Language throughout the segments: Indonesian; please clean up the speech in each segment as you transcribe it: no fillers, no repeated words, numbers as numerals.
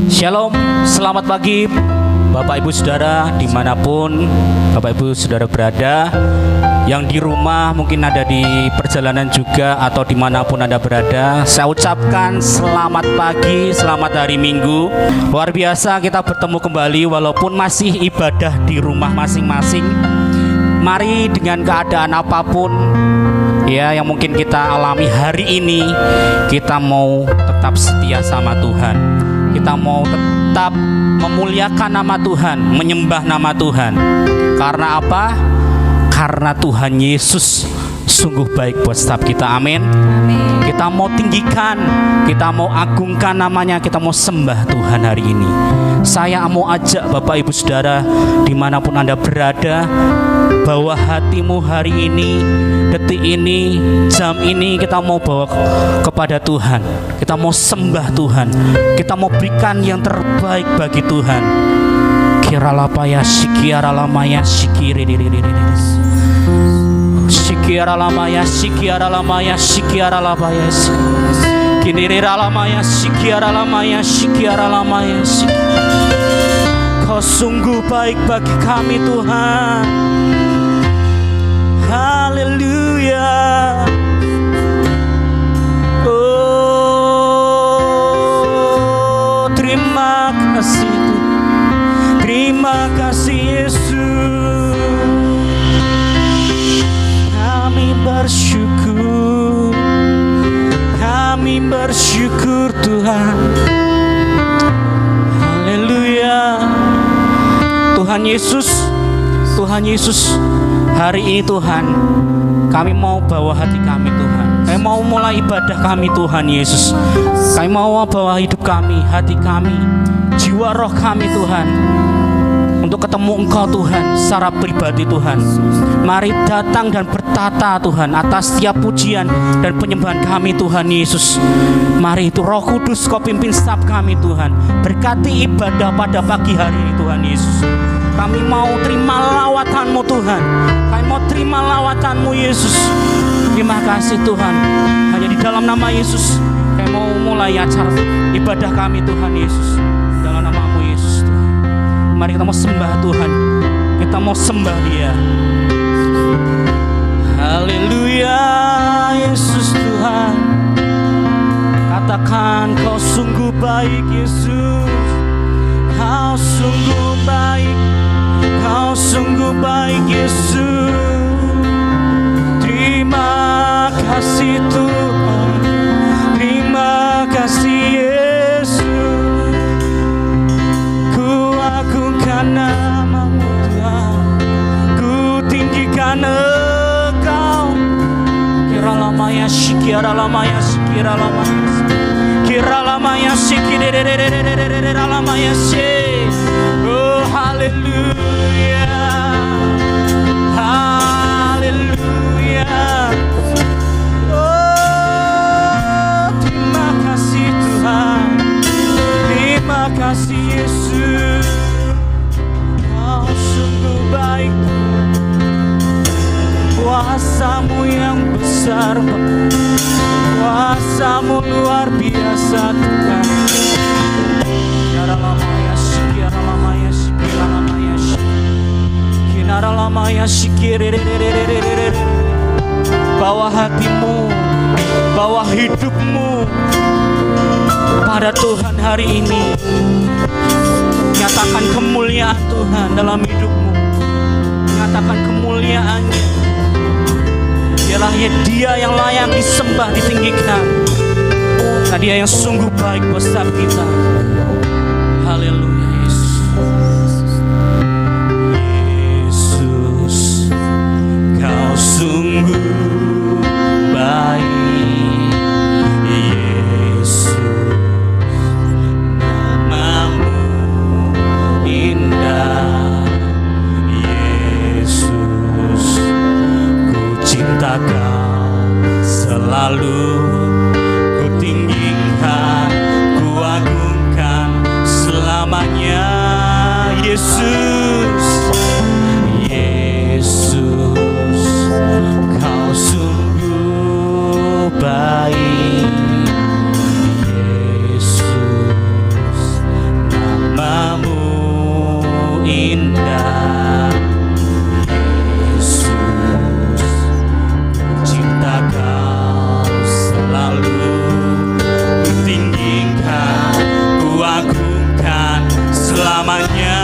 Shalom, selamat pagi Bapak Ibu Saudara dimanapun Bapak Ibu Saudara berada. Yang di rumah mungkin ada di perjalanan juga atau dimanapun Anda berada, saya ucapkan selamat pagi, selamat hari Minggu. Luar biasa kita bertemu kembali walaupun masih ibadah di rumah masing-masing. Mari dengan keadaan apapun ya yang mungkin kita alami hari ini, kita mau tetap setia sama Tuhan. Kita mau tetap memuliakan nama Tuhan, menyembah nama Tuhan. Karena apa? Karena Tuhan Yesus sungguh baik buat setiap kita. Amin. Kita mau tinggikan, kita mau agungkan namanya, kita mau sembah Tuhan hari ini. Saya mau ajak Bapak Ibu Saudara dimanapun Anda berada, bawa hatimu hari ini, detik ini, jam ini, kita mau bawa kepada Tuhan. Kita mau sembah Tuhan, kita mau berikan yang terbaik bagi Tuhan. Kiralapaya sikiaralamaya sikiririris, sikiaralamaya sikiaralamaya sikiaralapaya kiniriralamaya sikiaralamaya sikiaralamaya. Kau sungguh baik bagi kami Tuhan. Haleluya. Oh, terima kasih Tuhan. Terima kasih Yesus. Kami bersyukur. Kami bersyukur Tuhan. Haleluya. Tuhan Yesus, Tuhan Yesus, hari ini Tuhan, kami mau bawa hati kami Tuhan. Kami mau mulai ibadah kami Tuhan Yesus. Kami mau bawa hidup kami, hati kami, jiwa roh kami Tuhan, untuk ketemu Engkau Tuhan secara pribadi Tuhan. Mari datang dan bertata Tuhan atas setiap pujian dan penyembahan kami Tuhan Yesus. Mari itu Roh Kudus Kau pimpin setiap kami Tuhan. Berkati ibadah pada pagi hari ini Tuhan Yesus. Kami mau terima lawatan-Mu Tuhan. Kami mau terima lawatan-Mu Yesus. Terima kasih Tuhan. Hanya di dalam nama Yesus kami mau mulai acara ibadah kami Tuhan Yesus. Dalam nama-Mu Yesus Tuhan. Mari kita mau sembah Tuhan. Kita mau sembah Dia. Haleluya Yesus Tuhan. Katakan Kau sungguh baik Yesus. Kau sungguh baik. Kau sungguh baik Yesus. Terima kasih Tuhan. Terima kasih Yesus. Ku agungkan nama-Mu Tuhan. Ku tinggikan Engkau. Kiralamaya sikiralamaya sikiralamaya kiralamaya sikiralamaya sik. Oh haleluya. Haleluya. Oh terima kasih Tuhan. Terima kasih Yesus. Kau sungguh baik. Kuasa-Mu yang besar, Kuasa-Mu luar biasa Tuhan. Kiralamaya sikiralamaya sikiralamaya kinaralamaya sikiririririririr. Bawa hatimu, bawa hidupmu pada Tuhan hari ini. Nyatakan kemuliaan Tuhan dalam hidupmu. Nyatakan kemuliaan-Nya. Dialah Dia yang layak disembah, ditinggikan. Nah, Dia yang sungguh baik buat setiap kita. Haleluya Yesus. Yesus, Kau sungguh baik. Yesus, nama-Mu indah. Yesus, ku cinta Kau selalu. Ku tinggikan, ku agungkan selamanya. Yesus, Yesus, Kau sungguh baik. Yesus, indah. Yesus, ku cinta Kau selalu, ku tinggikan, ku agungkan selamanya.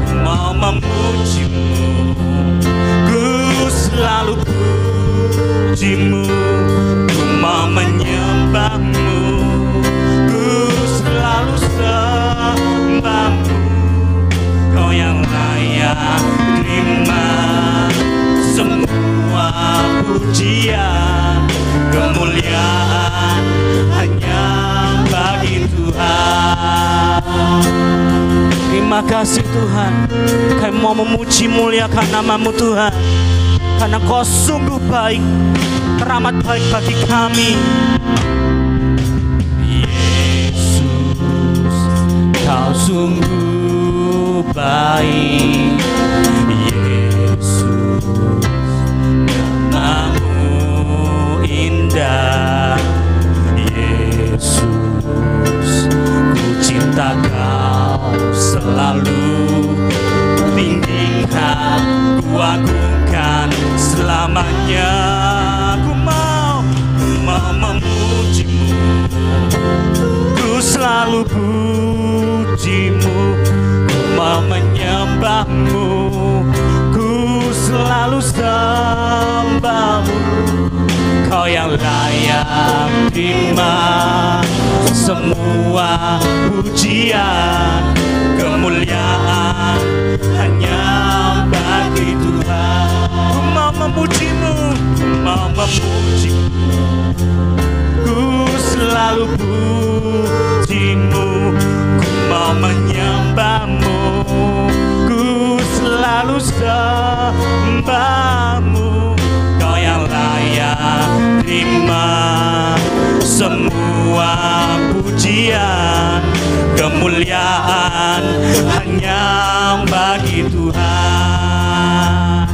Ku mau memuji-Mu, ku selalu puji-Mu, ku mau menyembah-Mu, ku selalu sembah-Mu. Kau yang layak terima semua pujian, kemuliaan hanya bagi Tuhan. Terima kasih Tuhan, kami mau memuji muliakan nama-Mu Tuhan, karena Kau sungguh baik, teramat baik bagi kami. Yesus, Kau sungguh baik. Yesus, nama-Mu indah. Yesus, ku cinta Kau selalu, ku tinggikan, ku agungkan selamanya. Ku mau memuji-Mu, ku selalu puji-Mu, ku mau menyembah-Mu, ku selalu sembah-Mu. Kau yang layak terima semua pujian, kemuliaan hanya bagi Tuhan. Ku mau memuji-Mu, ku mau memuji-Mu, ku selalu puji-Mu, ku mau menyembah-Mu, ku selalu sembah-Mu. Kau yang layak terima semua pujian, kemuliaan hanya bagi Tuhan.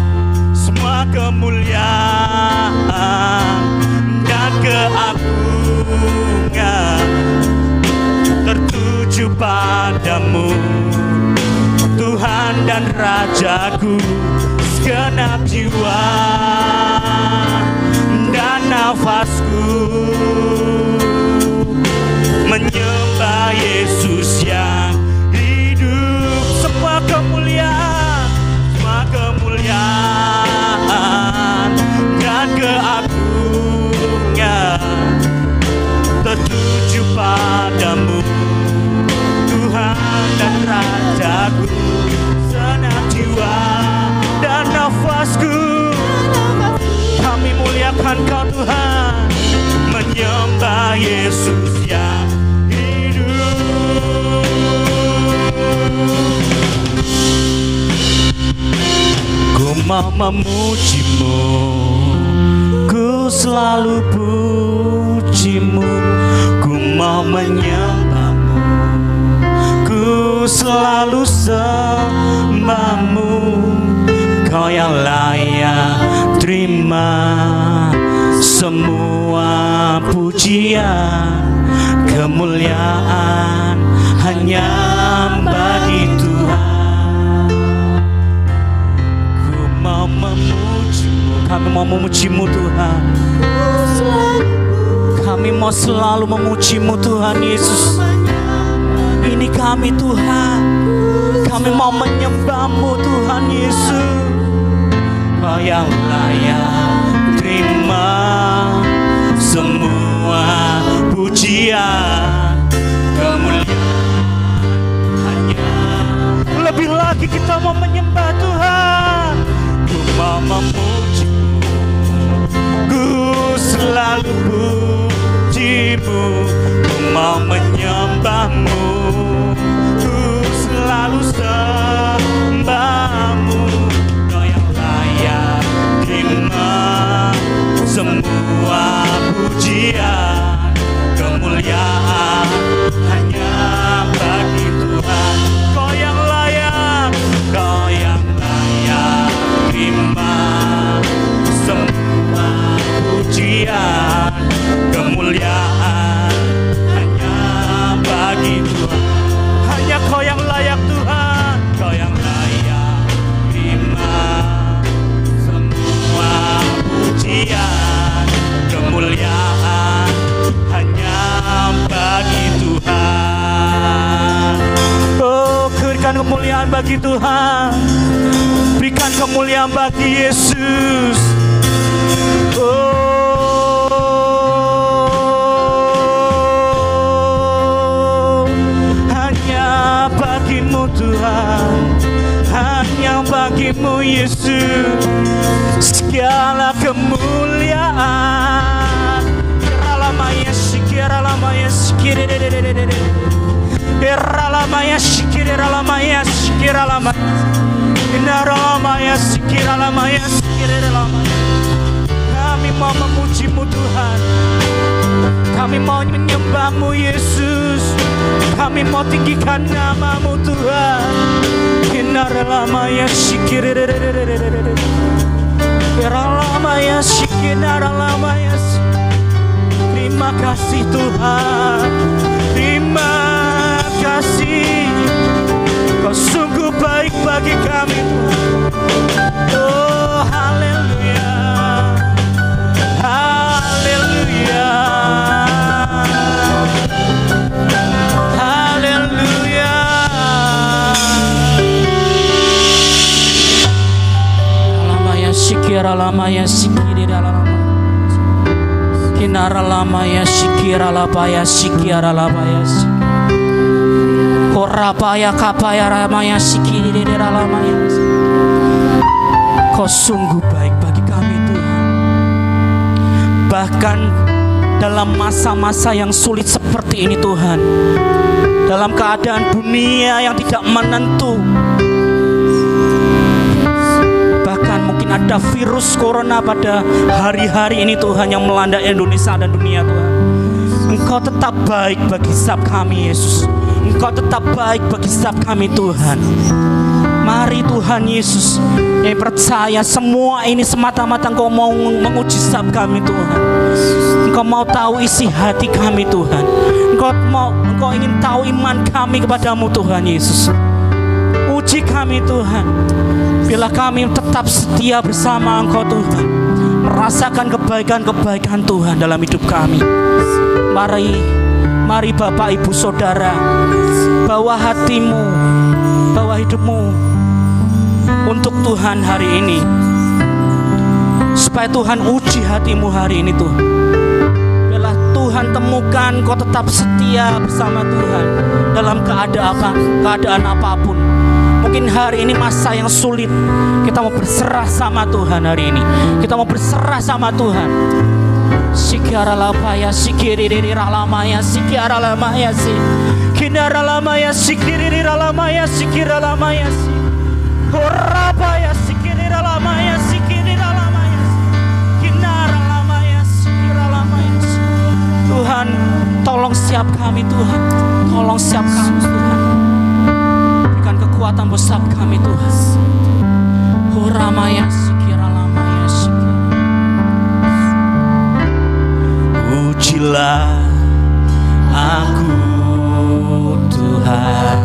Semua kemuliaan dan keagungan tertuju padamu, Tuhan dan Rajaku. Segenap jiwa dan nafasku menyembah Yesus yang hidup. Semua kemuliaan dan keagungan tertuju padamu, Tuhan dan Rajaku. Segenap jiwa dan nafasku kami muliakan Kau Tuhan, menyembah Yesus yang hidup. Ku mau memuji-Mu, ku selalu puji-Mu, ku mau menyembah-Mu, ku selalu sembah-Mu. Kau yang layak terima semua pujian, kemuliaan hanya bagi Tuhan. Ku mau memuji-Mu, kami mau memuji-Mu Tuhan. Kami mau selalu memuji-Mu Tuhan Yesus. Ini kami Tuhan, kami mau menyembah-Mu Tuhan Yesus. Kau yang layak terima semua pujian, kemuliaan hanya. Lebih lagi kita mau menyembah Tuhan. Ku mau memuji-Mu, ku selalu puji-Mu, ku mau menyembah-Mu, ku selalu sembah-Mu. Kau yang layak terima semua pujian, kemuliaan hanya bagi Tuhan. Kau yang layak terima semua pujian, kemuliaan hanya bagi Tuhan. Berikan kemuliaan bagi Tuhan. Berikan kemuliaan bagi Yesus. Oh, hanya bagimu Tuhan, hanya bagimu Yesus segala kemuliaan. Ralamaya sikir, ralamaya sikir, ralamaya sikir, ralamaya sikir, ralamaya sikir, ralamaya sikir, ralamaya. Kami mau memuji-Mu Tuhan, kami mau menyembah-Mu Yesus, kami mau tinggikan nama-Mu Tuhan. Ralamaya sikir, ralamaya sikir, ralamaya. Terima kasih Tuhan, terima kasih. Kau sungguh baik bagi kami Tuhan. Oh haleluya, haleluya, haleluya. Alamaya sikir, alamaya sikir, alamaya kinara lamaya sikir, alabaya sikir, alabaya sikir. Korapaya kapaya ramaya sikir, alamaya. Kau sungguh baik bagi kami Tuhan. Bahkan dalam masa-masa yang sulit seperti ini Tuhan, dalam keadaan dunia yang tidak menentu, bahkan mungkin ada virus corona pada hari-hari ini Tuhan yang melanda Indonesia dan dunia Tuhan, Engkau tetap baik bagi setiap kami Yesus. Engkau tetap baik bagi setiap kami Tuhan. Mari Tuhan Yesus, kami percaya semua ini semata-mata Engkau mau menguji setiap kami Tuhan. Engkau mau tahu isi hati kami Tuhan. Engkau ingin tahu iman kami kepadamu Tuhan Yesus. Uji kami Tuhan. Bila kami tetap setia bersama Engkau Tuhan, merasakan kebaikan-kebaikan Tuhan dalam hidup kami. Mari Bapak Ibu Saudara, bawa hatimu, bawa hidupmu untuk Tuhan hari ini, supaya Tuhan uji hatimu hari ini Tuhan. Bila Tuhan temukan kau tetap setia bersama Tuhan dalam keadaan apapun. Mungkin hari ini masa yang sulit, kita mau berserah sama Tuhan hari ini. Kita mau berserah sama Tuhan. Sikara lapaya sikiri ralamaya sikara lamaya si kinara lamaya sikiri ralamaya sikira lamaya si korapaya sikiri ralamaya sikiri ralamaya kinara lamaya sikira lamaya si. Tuhan, tolong siap kami Tuhan, tolong siap kami Tuhan. Berikan kekuatan besar kami Tuhan. Koramaya sikira lamaya sikira. Ujilah aku Tuhan,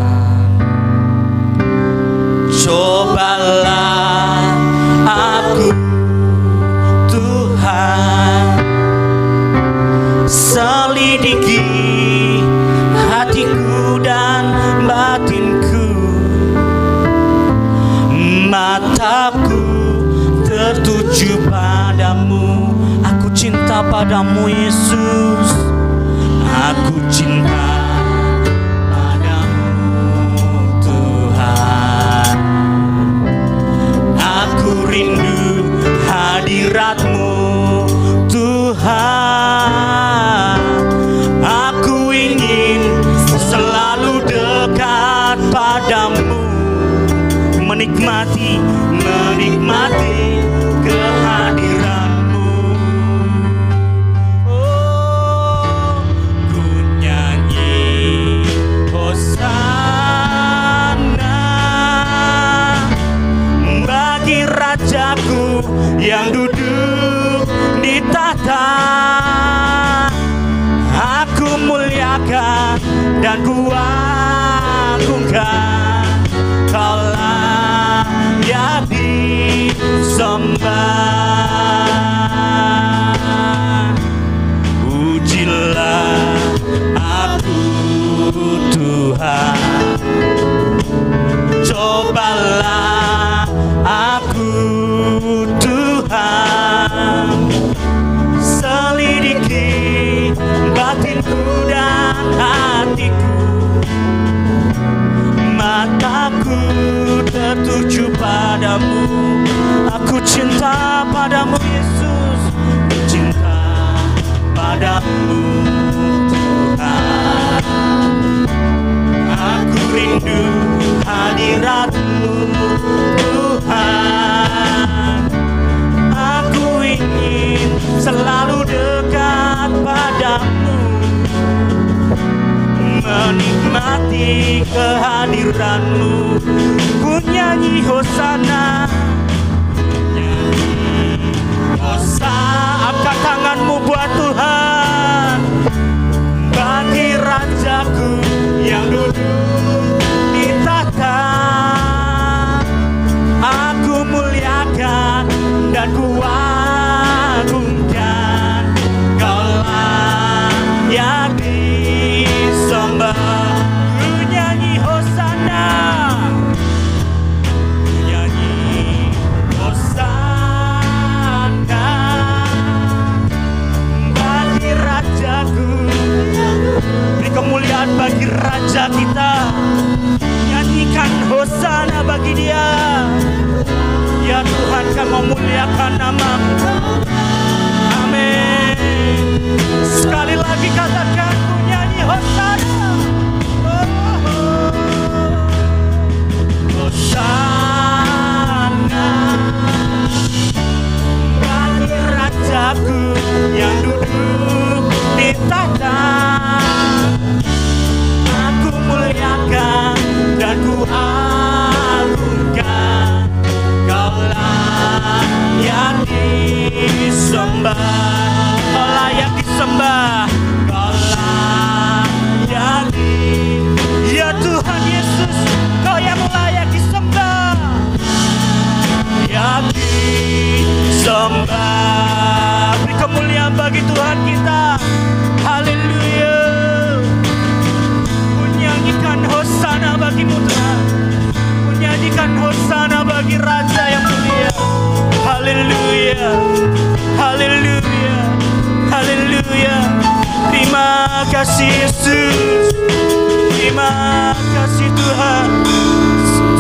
cobalah aku Tuhan, selidiki hatiku dan batinku. Mataku tertuju padamu, aku cinta padamu Yesus, aku cinta padamu Tuhan. Aku rindu hadirat-Mu Tuhan. Aku ingin selalu dekat padamu, menikmati kehadiran-Mu. Oh, ku nyanyi hosana bagi Rajaku yang duduk di tahta. Aku muliakan dan kuagungkan, Kaulah yang disembah. tertuju padamu. Aku cinta padamu Yesus, cinta padamu Tuhan. Aku rindu hadirat-Mu Tuhan. Aku ingin selalu dekat padamu, menikmati kehadiran-Mu. Ku nyanyi hosana, nyanyi hosana. Angkat tanganmu buat Tuhan, bagi Rajaku yang duduk di tahta. Aku muliakan dan ku agungkan, Kaulah yang disembah. Ku nyanyi hosana, ku nyanyi hosana, bagi Rajaku. Beri kemuliaan bagi Raja kita, nyanyikan hosana bagi Dia. Ya Tuhan, kami memuliakan nama-Mu. Amin. Sekali lagi katakan, ku nyanyi hosana. Hosana bagi Rajaku yang duduk di tahta. Aku muliakan dan ku agungkan, Kaulah yang disembah. Kau layak disembah, Kaulah yang ya Tuhan Yesus, Kau yang layak disembah, yang disembah. Beri kemuliaan bagi Tuhan kita. Haleluya. Ku nyanyikan hosana bagi-Mu Tuhan, ku nyanyikan hosana bagi Raja yang mulia. Haleluya, haleluya, haleluya. Terima kasih Yesus, terima kasih Tuhan,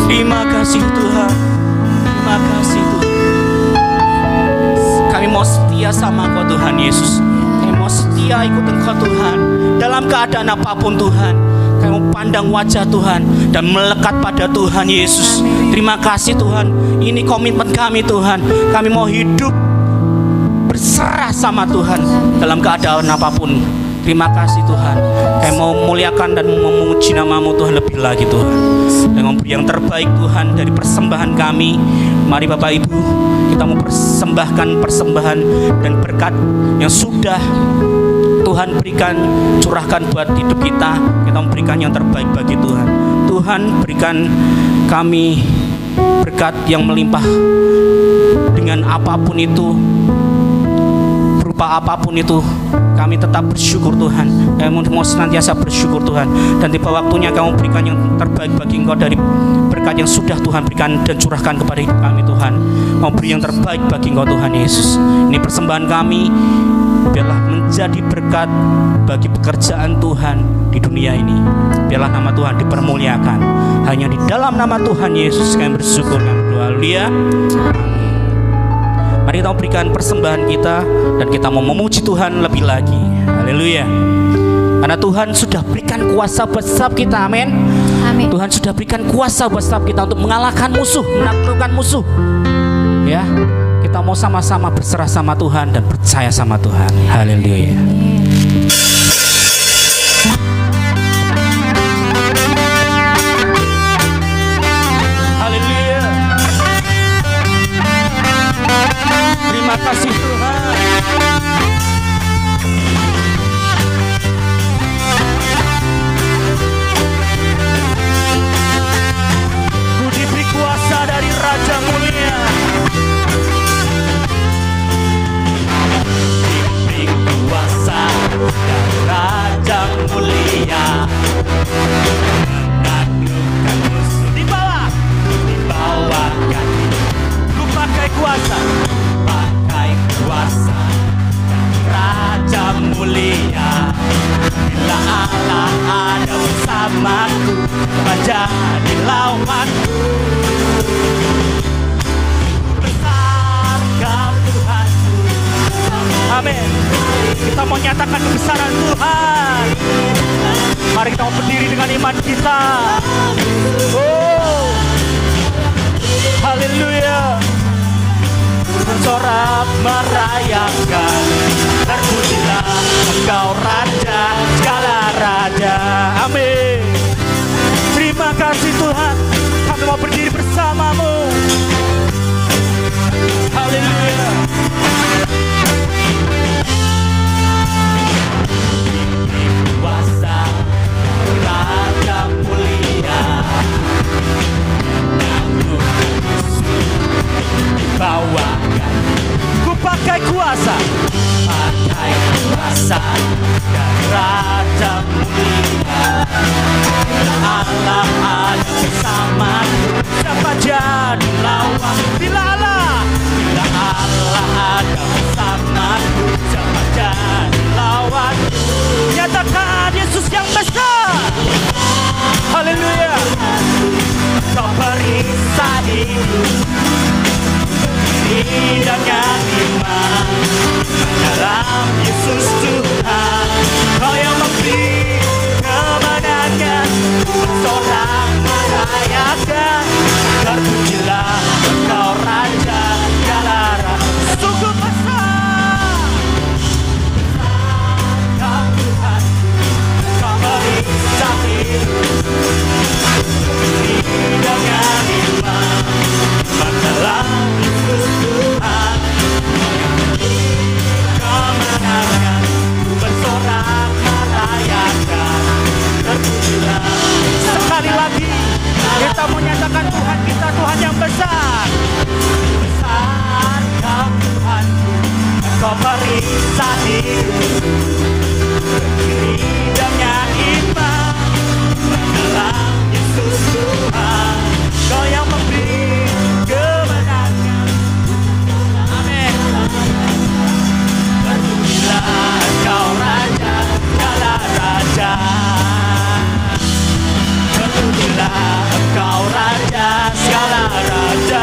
terima kasih Tuhan, terima kasih Tuhan. Kami mau setia sama Kau Tuhan Yesus. Kami mau setia ikut Engkau Tuhan, dalam keadaan apapun Tuhan. Kami mau pandang wajah Tuhan dan melekat pada Tuhan Yesus. Terima kasih Tuhan, ini komitmen kami Tuhan. Kami mau hidup berserah sama Tuhan dalam keadaan apapun. Terima kasih Tuhan. Kami mau memuliakan dan memuji nama-Mu Tuhan lebih lagi Tuhan, dan memberi yang terbaik Tuhan dari persembahan kami. Mari Bapak Ibu, kita mau persembahkan persembahan dan berkat yang sudah Tuhan berikan, curahkan buat hidup kita. Kita memberikan yang terbaik bagi Tuhan. Tuhan, berikan kami berkat yang melimpah dengan apapun itu, berupa apapun itu. Kami tetap bersyukur Tuhan. Kami mau senantiasa bersyukur Tuhan. Dan tiba waktunya kamu berikan yang terbaik bagi Engkau dari berkat yang sudah Tuhan berikan dan curahkan kepada hidup kami Tuhan. Mau beri yang terbaik bagi Engkau Tuhan Yesus. Ini persembahan kami, biarlah menjadi berkat bagi pekerjaan Tuhan di dunia ini. Biarlah nama Tuhan dipermuliakan. Hanya di dalam nama Tuhan Yesus kami bersyukur dan berdoa. Haleluya. Mari kita berikan persembahan kita dan kita mau memuji Tuhan lebih lagi. Haleluya. Karena Tuhan sudah berikan kuasa buat setiap kita. Amin. Amin. Tuhan sudah berikan kuasa buat setiap kita untuk mengalahkan musuh, menaklukkan musuh. Ya, kita mau sama-sama berserah sama Tuhan dan percaya sama Tuhan. Haleluya. Haleluya. Terima kasih Tuhan. Ku diberi kuasa dari Raja mulia. Diberi kuasa dari iman kita. Oh, haleluya. Bersorak merayakan, terpujilah Engkau Raja, segala Raja. Amin. Terima kasih Tuhan, kami mau berdiri bersamamu. Haleluya. Kuasa Raja mulia, dibawakan. Ku pakai kuasa dan Raja mulia. Allah ada bersamaku, siapa jadi lawan? Bila Allah ada bersamaku, siapa jadi lawan? Nyatakan Yesus yang besar. Haleluya. Kau periksa hidup dengan iman dalam Yesus Tuhan. Kau yang memberi kemenangan, bersorak merayakan, terpujilah Engkau Raja segala Raja. Sungguh besar Kau Tuhan, Kau periksa hidup dengan iman dalam Yesus Tuhan. Kemenangan bersorak merayakan, terpujilah. Sekali lagi kita menyatakan Tuhan kita Tuhan yang besar. Besar Kau Tuhan, Kau periksa hidup dengan iman dalam Yesus Tuhan. Kau yang memberi kemenangan. Amin. Terpujilah Engkau Raja segala Raja. Terpujilah Engkau Raja segala Raja.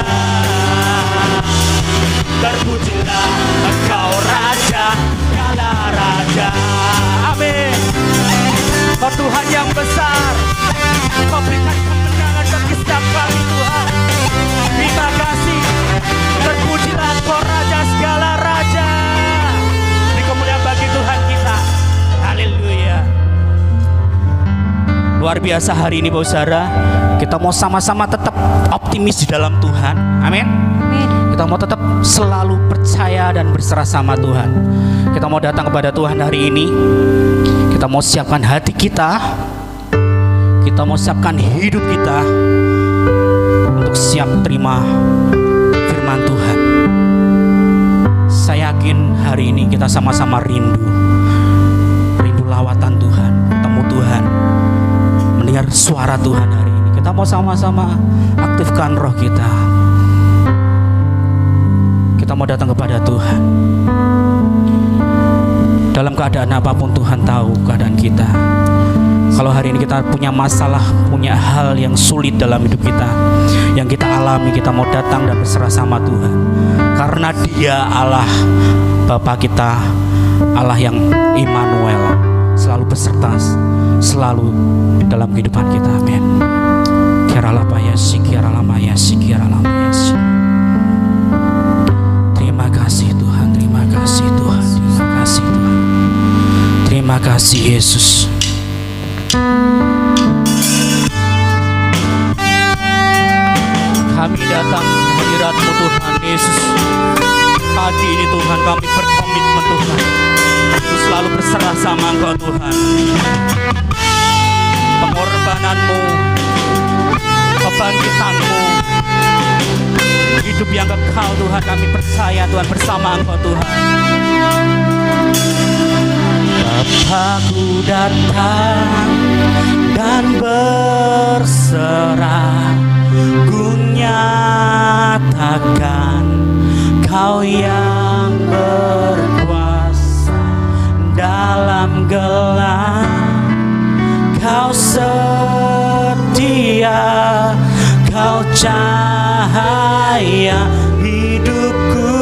Terpujilah Engkau Raja segala Raja. Amin. Kau Tuhan yang besar, Kau berikan kemenangan bagi setiap kami Tuhan. Terima kasih. Terpujilah Engkau Raja segala Raja. Beri kemuliaan bagi Tuhan kita. Haleluya. Luar biasa hari ini Bapak Saudara. Kita mau sama-sama tetap optimis di dalam Tuhan. Amin. Kita mau tetap selalu percaya dan berserah sama Tuhan. Kita mau datang kepada Tuhan hari ini. Kita mau siapkan hati kita. Kita mau siapkan hidup kita untuk siap terima firman Tuhan. Saya yakin hari ini kita sama-sama rindu lawatan Tuhan, ketemu Tuhan, mendengar suara Tuhan hari ini. Kita mau sama-sama aktifkan roh kita. Kita mau datang kepada Tuhan. Dalam keadaan apapun Tuhan tahu keadaan kita. Kalau hari ini kita punya masalah, punya hal yang sulit dalam hidup kita, yang kita alami, kita mau datang dan berserah sama Tuhan. Karena Dia Allah Bapa kita, Allah yang Immanuel, selalu beserta, selalu dalam kehidupan kita. Amin. Terima kasih Tuhan, terima kasih Tuhan, terima kasih Tuhan. Terima kasih Yesus. Kami datang hadirat-Mu Tuhan Yesus. Pagi ini Tuhan kami berkomitmen Tuhan untuk selalu berserah sama Engkau Tuhan. Pengorbanan-Mu, kebangkitan-Mu, hidup yang kekal Tuhan, kami percaya Tuhan bersama Engkau Tuhan. Bapa-Ku datang dan berserah, Ku nyatakan Kau yang berkuasa dalam gelap. Kau setia, Kau cahaya hidupku.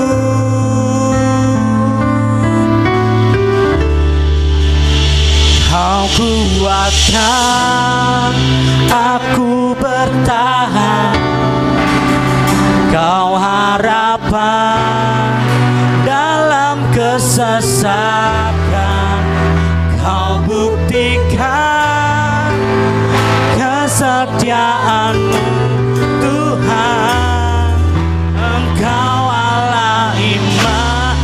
Kau kuatkan aku bertahan. Kau harapan dalam kesesakan, kau buktikan kesetiaan-Mu Tuhan. Engkau Allah Immanuel.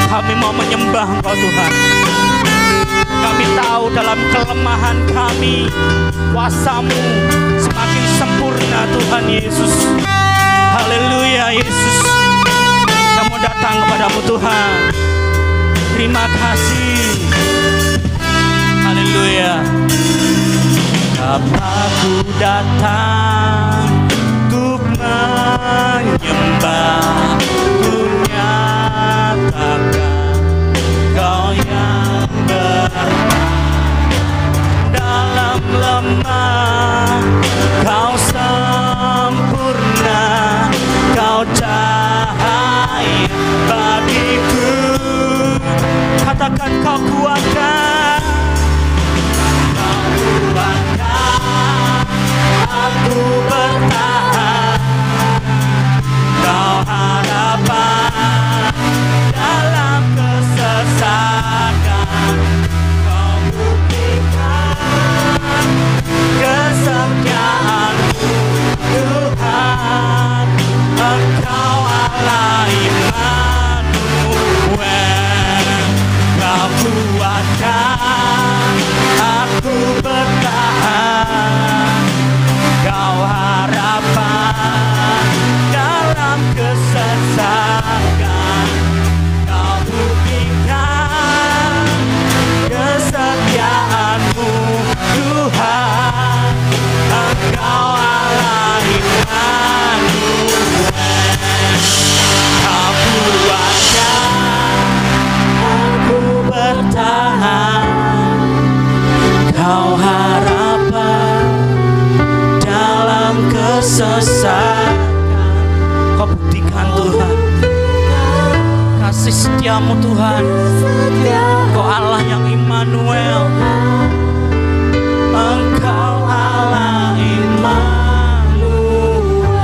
Kami mau menyembah Engkau Tuhan. Kami tahu dalam kelemahan kami, kuasa-Mu semakin sempurna Tuhan Yesus. Haleluya Yesus. Kami datang kepadamu Tuhan. Terima kasih. Haleluya. Aku datang untuk menyembah, ku nyatakan Kau yang bertahan dalam lemah. Kau sempurna, Kau cahaya bagiku. Katakan Kau kuatkan, Kau kuatkan aku bertahan. Kau harapan dalam kesesakan, Kau buktikan kesetiaan-Mu Tuhan. Engkau Allah Immanuel. Kau kuatkan aku bertahan. Kau harapan dalam kesesakan, Kau buktikan kesetiaan-Mu Tuhan. Engkau Allah Immanuel. Kau kuatkan aku bertahan. Kau harapan dalam kesesakan, Kau buktikan Tuhan kasih setia-Mu Tuhan. Kau Allah yang Immanuel. Engkau Allah Immanuel.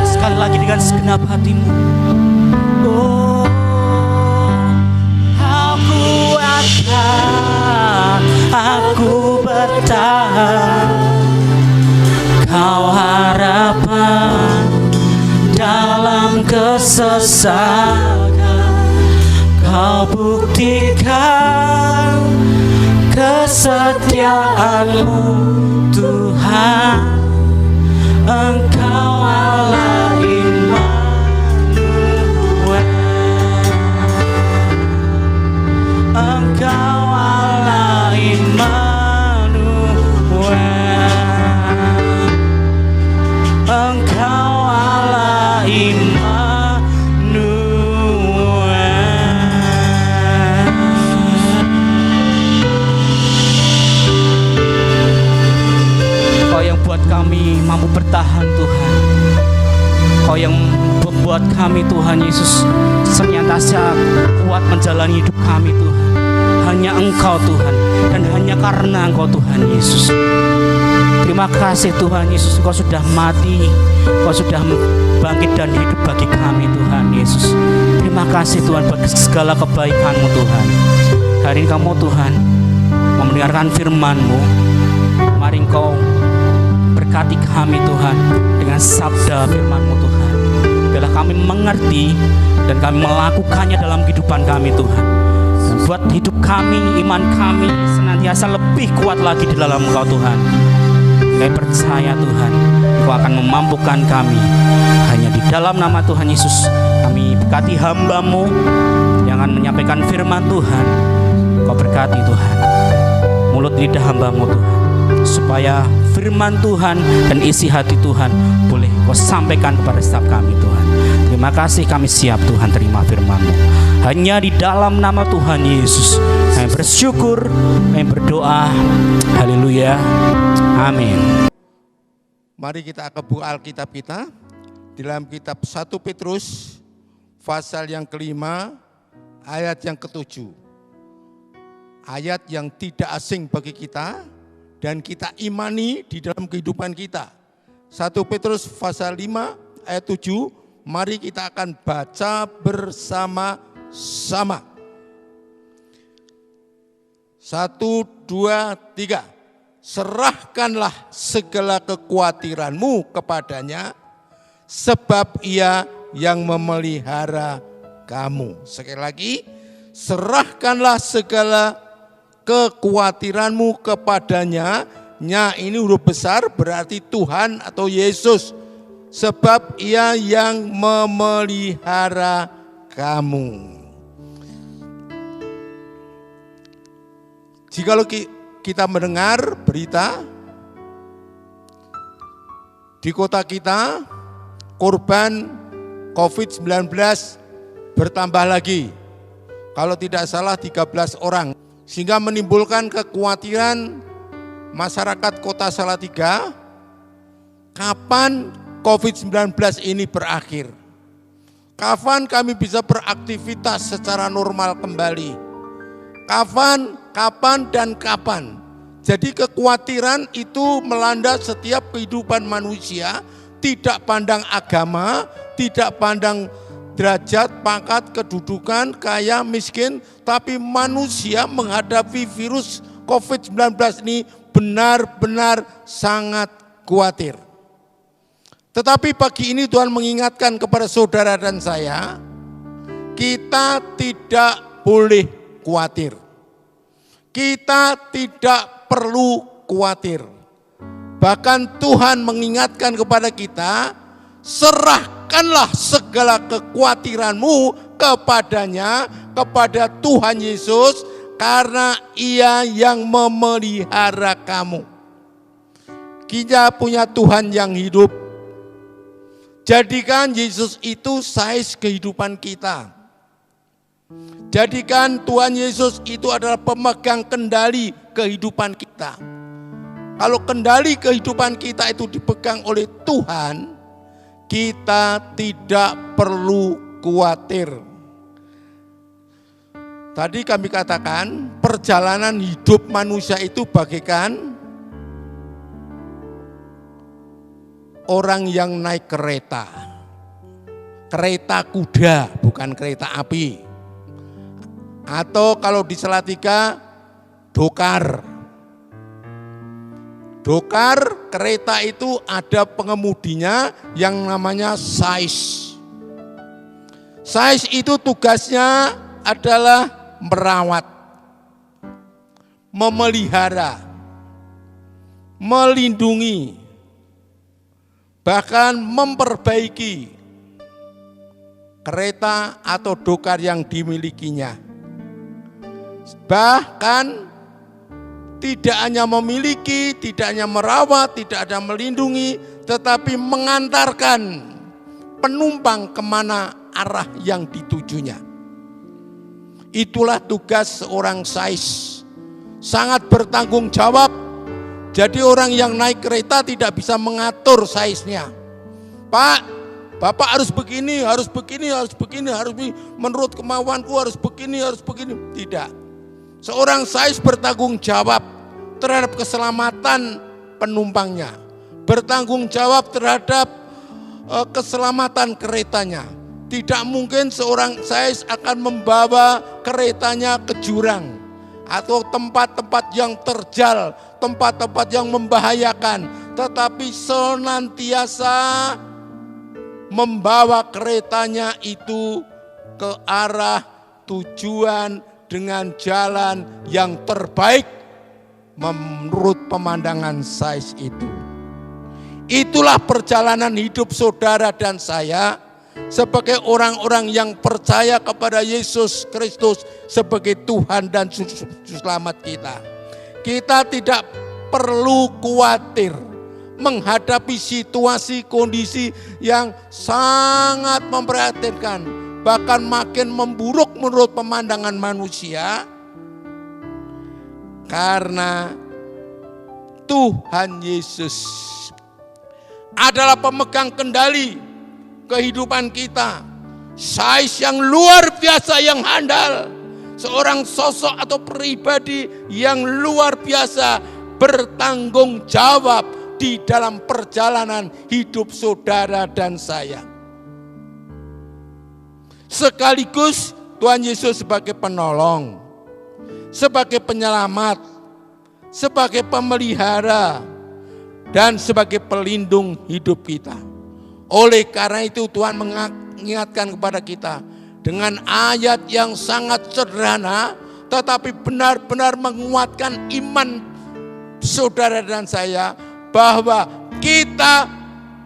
Sekali lagi dengan segenap hatimu. Oh, Kau kuatkan aku bertahan. Kau harapan dalam kesesakan, Kau buktikan kesetiaan-Mu Tuhan. Engkau Allah Immanuel. Engkau Allah Immanuel. Engkau Allah Immanuel. Kau yang buat kami mampu bertahan Tuhan. Kau yang membuat kami Tuhan Yesus senantiasa kuat menjalani hidup kami Tuhan. Hanya Engkau Tuhan, dan hanya karena Engkau Tuhan Yesus. Terima kasih Tuhan Yesus, Engkau sudah mati, Engkau sudah bangkit dan hidup bagi kami Tuhan Yesus. Terima kasih Tuhan bagi segala kebaikan-Mu Tuhan. Hari ini Kamu Tuhan mendengarkan firman-Mu. Mari Engkau berkati kami Tuhan dengan sabda firman-Mu Tuhan. Biarlah kami mengerti dan kami melakukannya dalam kehidupan kami Tuhan. Dan buat hidup kami, iman kami senantiasa lebih kuat lagi di dalam Engkau Tuhan. Kami percaya Tuhan, Engkau akan memampukan kami. Hanya di dalam nama Tuhan Yesus kami berkati hamba-Mu yang akan menyampaikan firman Tuhan. Engkau berkati Tuhan mulut lidah hamba-Mu Tuhan, supaya firman Tuhan dan isi hati Tuhan boleh Kau sampaikan kepada setiap kami Tuhan. Terima kasih, kami siap Tuhan terima firman-Mu. Hanya di dalam nama Tuhan Yesus kami bersyukur, kami berdoa. Haleluya. Amin. Mari kita ke buku Alkitab kita dalam kitab 1 Petrus pasal yang kelima ayat yang ke-7. ayat yang tidak asing bagi kita dan kita imani di dalam kehidupan kita. 1 Petrus pasal 5 ayat 7, mari kita akan baca bersama-sama. 1, 2, 3. Serahkanlah segala kekhawatiranmu kepadanya, sebab Ia yang memelihara kamu. Sekali lagi, serahkanlah segala kekhawatiranmu kepadanya. Nya ini huruf besar berarti Tuhan atau Yesus, sebab Ia yang memelihara kamu. Jikalau kita mendengar berita di kota kita korban COVID-19 bertambah lagi, kalau tidak salah 13 orang, sehingga menimbulkan kekhawatiran masyarakat kota Salatiga, kapan COVID-19 ini berakhir? Kapan kami bisa beraktivitas secara normal kembali? Kapan? Jadi kekhawatiran itu melanda setiap kehidupan manusia, tidak pandang agama, tidak pandang derajat, pangkat, kedudukan, kaya, miskin, tapi manusia menghadapi virus COVID-19 ini benar-benar sangat khawatir. Tetapi pagi ini Tuhan mengingatkan kepada saudara dan saya, kita tidak boleh khawatir. Kita tidak perlu khawatir. Bahkan Tuhan mengingatkan kepada kita, serahkanlah segala kekhawatiranmu kepadanya, kepada Tuhan Yesus, karena Ia yang memelihara kamu. Kita punya Tuhan yang hidup. Jadikan Yesus itu sais kehidupan kita. Jadikan Tuhan Yesus itu adalah pemegang kendali kehidupan kita. Kalau kendali kehidupan kita itu dipegang oleh Tuhan, kita tidak perlu khawatir. Tadi kami katakan perjalanan hidup manusia itu bagaikan orang yang naik kereta. Kereta kuda, bukan kereta api. Atau kalau di Salatiga, dokar. Dokar kereta itu ada pengemudinya yang namanya sais. Sais itu tugasnya adalah merawat, memelihara, melindungi, bahkan memperbaiki kereta atau dokar yang dimilikinya. Bahkan tidak hanya memiliki, tidak hanya merawat, tidak hanya melindungi, tetapi mengantarkan penumpang kemana arah yang ditujunya. Itulah tugas seorang sais. Sangat bertanggung jawab. Jadi orang yang naik kereta tidak bisa mengatur saisnya. Pak, Bapak harus begini, harus begini, harus begini, harus begini. Menurut kemauanku harus begini, harus begini. Tidak. Seorang sais bertanggung jawab terhadap keselamatan penumpangnya. Bertanggung jawab terhadap keselamatan keretanya. Tidak mungkin seorang sais akan membawa keretanya ke jurang atau tempat-tempat yang terjal, tempat-tempat yang membahayakan, tetapi senantiasa membawa keretanya itu ke arah tujuan dengan jalan yang terbaik menurut pemandangan sais itu. Itulah perjalanan hidup saudara dan saya sebagai orang-orang yang percaya kepada Yesus Kristus sebagai Tuhan dan Juru Selamat kita. Kita tidak perlu khawatir menghadapi situasi kondisi yang sangat memprihatinkan, bahkan makin memburuk menurut pemandangan manusia, karena Tuhan Yesus adalah pemegang kendali kehidupan kita. Sais yang luar biasa, yang handal, seorang sosok atau pribadi yang luar biasa bertanggung jawab di dalam perjalanan hidup saudara dan saya. Sekaligus Tuhan Yesus sebagai penolong, sebagai penyelamat, sebagai pemelihara, dan sebagai pelindung hidup kita. Oleh karena itu Tuhan mengingatkan kepada kita dengan ayat yang sangat sederhana, tetapi benar-benar menguatkan iman saudara dan saya, bahwa kita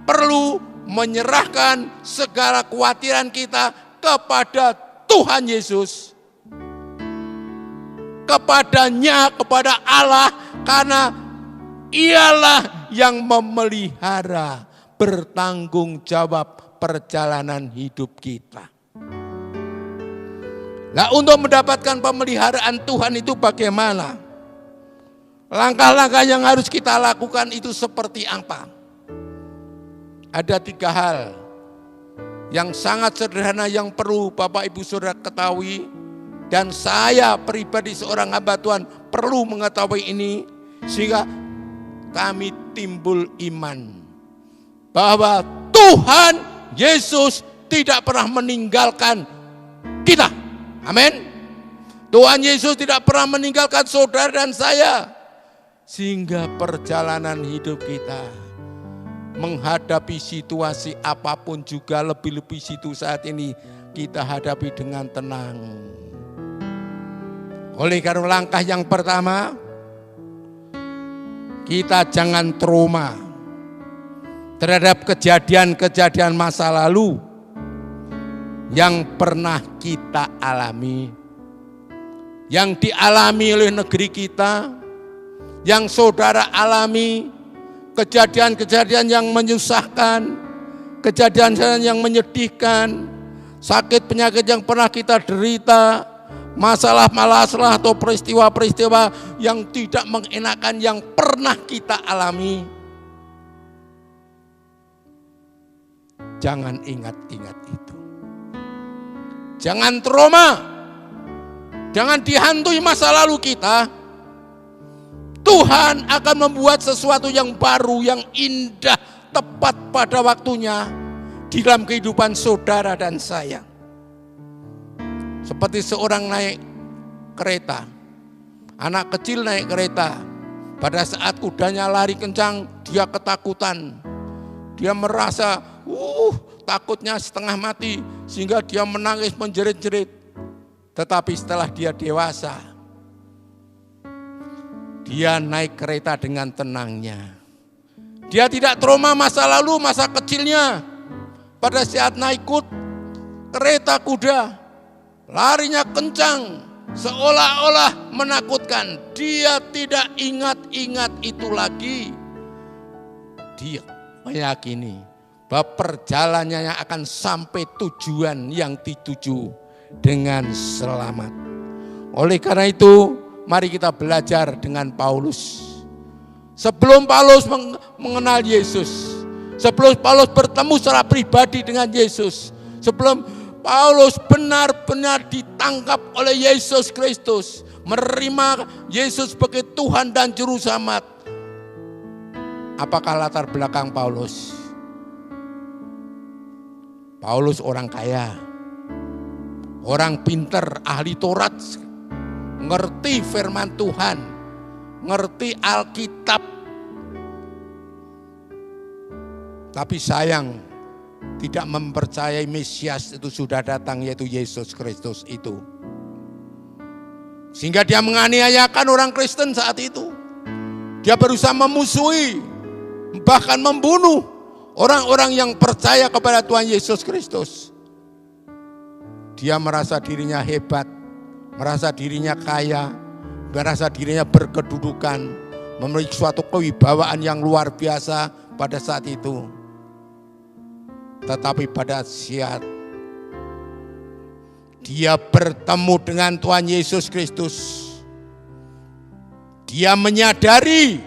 perlu menyerahkan segala kekhawatiran kita kepada Tuhan Yesus, kepadanya, kepada Allah, karena Ialah yang memelihara, bertanggung jawab perjalanan hidup kita. Nah, untuk mendapatkan pemeliharaan Tuhan itu bagaimana? Langkah-langkah yang harus kita lakukan itu seperti apa? Ada 3 hal yang sangat sederhana yang perlu Bapak Ibu Saudara ketahui, dan saya pribadi seorang hamba Tuhan perlu mengetahui ini, sehingga kami timbul iman bahwa Tuhan Yesus tidak pernah meninggalkan kita. Amin. Tuhan Yesus tidak pernah meninggalkan saudara dan saya, sehingga perjalanan hidup kita menghadapi situasi apapun, juga lebih-lebih situ saat ini, kita hadapi dengan tenang. Oleh karena langkah yang pertama, kita jangan trauma terhadap kejadian-kejadian masa lalu yang pernah kita alami, yang dialami oleh negeri kita, yang saudara alami, kejadian-kejadian yang menyusahkan, kejadian yang menyedihkan, sakit penyakit yang pernah kita derita, masalah-masalah atau peristiwa-peristiwa yang tidak mengenakan yang pernah kita alami. Jangan ingat-ingat itu. Jangan trauma. Jangan dihantui masa lalu kita. Tuhan akan membuat sesuatu yang baru, yang indah, tepat pada waktunya di dalam kehidupan saudara dan saya. Seperti seorang naik kereta, anak kecil naik kereta, pada saat kudanya lari kencang, dia ketakutan. Dia merasa takutnya setengah mati, sehingga dia menangis menjerit-jerit. Tetapi setelah dia dewasa, dia naik kereta dengan tenangnya. Dia tidak trauma masa lalu, masa kecilnya. Pada saat naik kereta kuda, larinya kencang, seolah-olah menakutkan. Dia tidak ingat-ingat itu lagi. Dia meyakini bahwa perjalanannya akan sampai tujuan yang dituju dengan selamat. Oleh karena itu, mari kita belajar dengan Paulus. Sebelum Paulus mengenal Yesus, sebelum Paulus bertemu secara pribadi dengan Yesus, sebelum Paulus benar-benar ditangkap oleh Yesus Kristus, menerima Yesus sebagai Tuhan dan Juru Selamat, apakah latar belakang Paulus? Paulus orang kaya, orang pinter, ahli Taurat, ngerti firman Tuhan, ngerti Alkitab. Tapi sayang, tidak mempercayai Mesias itu sudah datang, yaitu Yesus Kristus itu. Sehingga dia menganiayakan orang Kristen saat itu. Dia berusaha memusuhi, bahkan membunuh orang-orang yang percaya kepada Tuhan Yesus Kristus. Dia merasa dirinya hebat, merasa dirinya kaya, merasa dirinya berkedudukan, memiliki suatu kewibawaan yang luar biasa pada saat itu. Tetapi pada saat dia bertemu dengan Tuhan Yesus Kristus, dia menyadari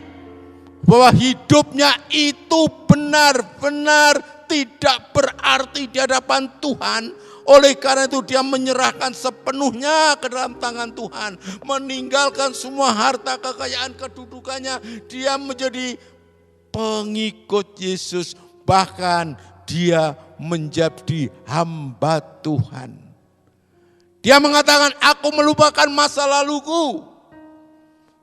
bahwa hidupnya itu benar-benar tidak berarti di hadapan Tuhan. Oleh karena itu dia menyerahkan sepenuhnya ke dalam tangan Tuhan. Meninggalkan semua harta kekayaan kedudukannya. Dia menjadi pengikut Yesus. Bahkan dia menjadi hamba Tuhan. Dia mengatakan, aku melupakan masa laluku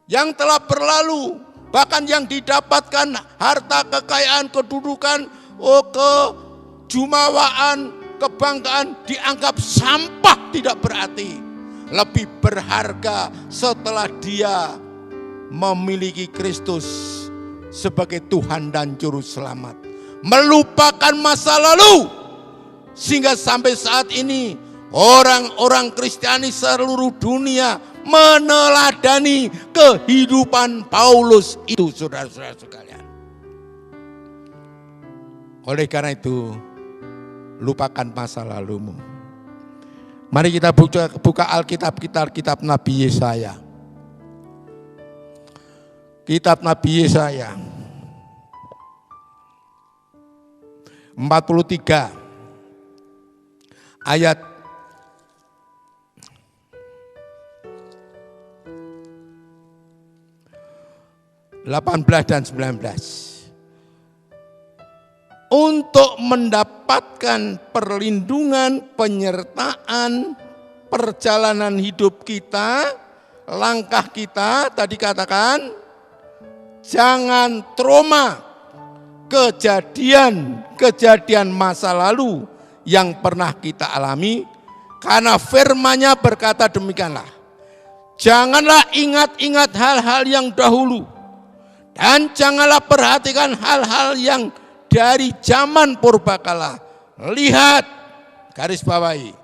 yang telah berlalu. Bahkan yang didapatkan harta kekayaan kedudukan, kejumawaan, kebanggaan dianggap sampah, tidak berarti. Lebih berharga setelah dia memiliki Kristus sebagai Tuhan dan Juru Selamat. Melupakan masa lalu. Sehingga sampai saat ini orang-orang Kristiani seluruh dunia meneladani kehidupan Paulus itu, saudara-saudara sekalian. Oleh karena itu, lupakan masa lalumu. Mari kita buka Alkitab kita, kitab Nabi Yesaya. Kitab Nabi Yesaya 43 ayat 18 dan 19. Untuk mendapatkan perlindungan, penyertaan, perjalanan hidup kita, langkah kita, tadi katakan, jangan trauma kejadian masa lalu yang pernah kita alami, karena firman-Nya berkata demikianlah. Janganlah ingat-ingat hal-hal yang dahulu, dan janganlah perhatikan hal-hal yang dari zaman purbakala. Lihat, garis bawahi,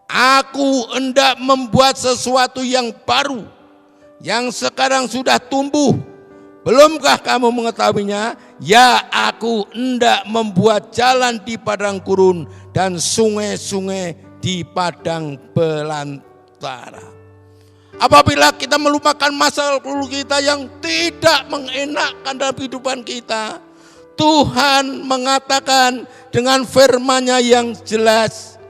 aku hendak membuat sesuatu yang baru, yang sekarang sudah tumbuh. Belumkah kamu mengetahuinya? Ya, aku hendak membuat jalan di padang gurun dan sungai-sungai di padang belantara. Apabila kita melupakan masa lalu kita yang tidak mengenakkan dalam kehidupan kita, Tuhan mengatakan dengan firman-Nya yang jelas,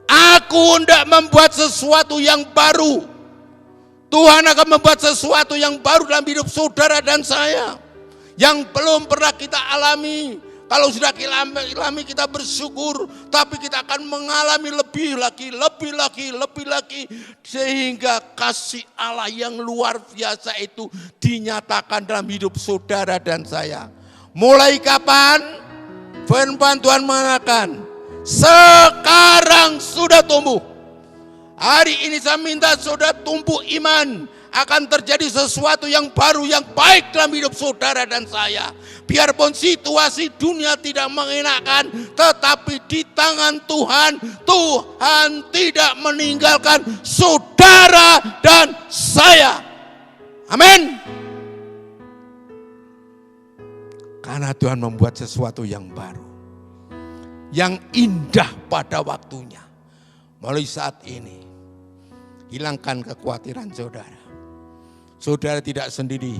aku hendak membuat sesuatu yang baru. Tuhan akan membuat sesuatu yang baru dalam hidup saudara dan saya, yang belum pernah kita alami. Kalau sudah alami kita bersyukur, tapi kita akan mengalami lebih lagi, sehingga kasih Allah yang luar biasa itu dinyatakan dalam hidup saudara dan saya. Mulai kapan? Firman Tuhan mengatakan, sekarang sudah tumbuh. Hari ini saya minta saudara tumbuh iman. Akan terjadi sesuatu yang baru, yang baik dalam hidup saudara dan saya. Biarpun situasi dunia tidak mengenakan, tetapi di tangan Tuhan, Tuhan tidak meninggalkan saudara dan saya. Amin. Karena Tuhan membuat sesuatu yang baru, yang indah pada waktunya. Mulai saat ini, hilangkan kekhawatiran saudara. Saudara tidak sendiri,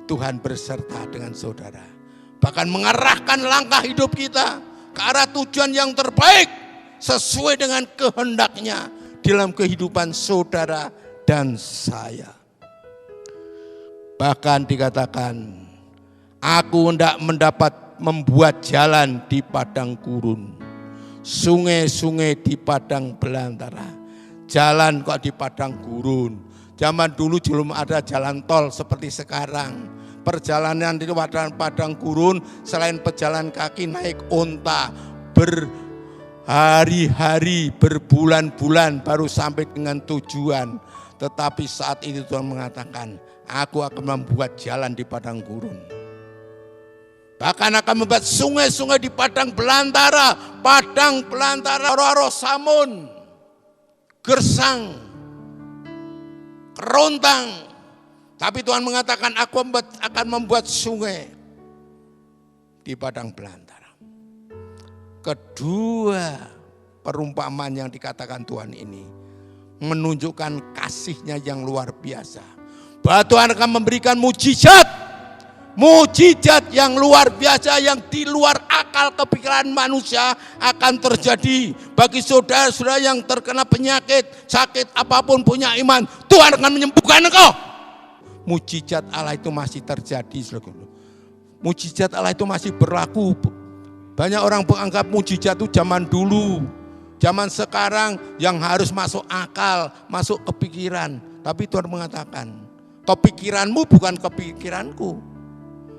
Tuhan berserta dengan saudara. Bahkan mengarahkan langkah hidup kita ke arah tujuan yang terbaik sesuai dengan kehendak-Nya dalam kehidupan saudara dan saya. Bahkan dikatakan, aku hendak membuat jalan di padang gurun, sungai-sungai di padang belantara. Jalan kok di padang gurun. Zaman dulu belum ada jalan tol seperti sekarang. Perjalanan di padang gurun selain pejalan kaki naik onta, berhari-hari, berbulan-bulan baru sampai dengan tujuan. Tetapi saat itu Tuhan mengatakan, aku akan membuat jalan di padang gurun. Bahkan akan membuat sungai-sungai di padang belantara, Rosamun, Gersang, kerontang. Tapi Tuhan mengatakan, aku akan membuat sungai di padang belantara. Kedua perumpamaan yang dikatakan Tuhan ini menunjukkan kasih-Nya yang luar biasa. Bahwa Tuhan akan memberikan mujizat, Mujizat yang luar biasa yang di luar akal kepikiran manusia akan terjadi bagi saudara-saudara yang terkena penyakit, sakit apapun, punya iman. Tuhan akan menyembuhkan engkau. Mujizat Allah itu masih terjadi. Mujizat Allah itu masih berlaku. Banyak orang menganggap mujizat itu zaman dulu. Zaman sekarang yang harus masuk akal, masuk kepikiran. Tapi Tuhan mengatakan, kepikiranmu bukan kepikiranku.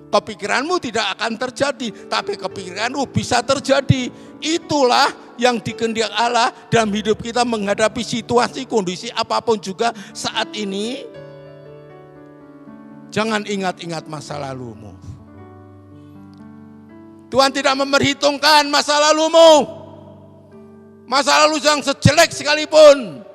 Kepikiranmu tidak akan terjadi, tapi kepikiranmu bisa terjadi. Itulah yang dikehendak Allah dalam hidup kita menghadapi situasi, kondisi apapun juga saat ini. Jangan ingat-ingat masa lalumu. Tuhan tidak memperhitungkan masa lalumu. Masa lalu yang sejelek sekalipun,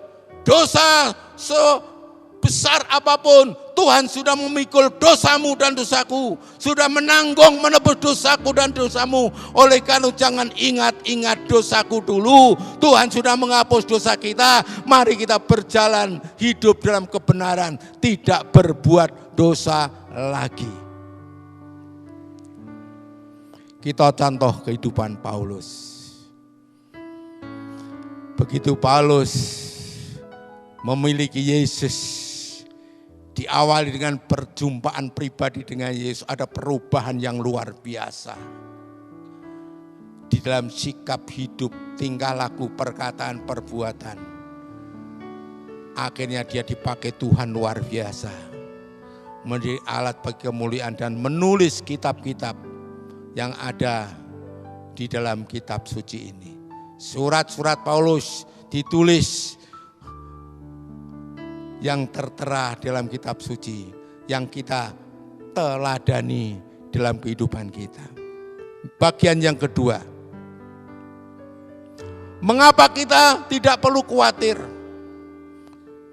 dosa sebesar apapun, Tuhan sudah memikul dosamu dan dosaku, sudah menanggung menebus dosaku dan dosamu. Oleh karena jangan ingat-ingat dosaku dulu. Tuhan sudah menghapus dosa kita. Mari kita berjalan hidup dalam kebenaran, tidak berbuat dosa lagi. Kita contoh kehidupan Paulus. Begitu Paulus memiliki Yesus, diawali dengan perjumpaan pribadi dengan Yesus, ada perubahan yang luar biasa. Di dalam sikap hidup, tingkah laku, perkataan, perbuatan. Akhirnya dia dipakai Tuhan luar biasa. Menjadi alat bagi kemuliaan dan menulis kitab-kitab yang ada di dalam kitab suci ini. Surat-surat Paulus ditulis yang tertera dalam kitab suci, yang kita teladani dalam kehidupan kita. Bagian yang kedua, mengapa kita tidak perlu khawatir?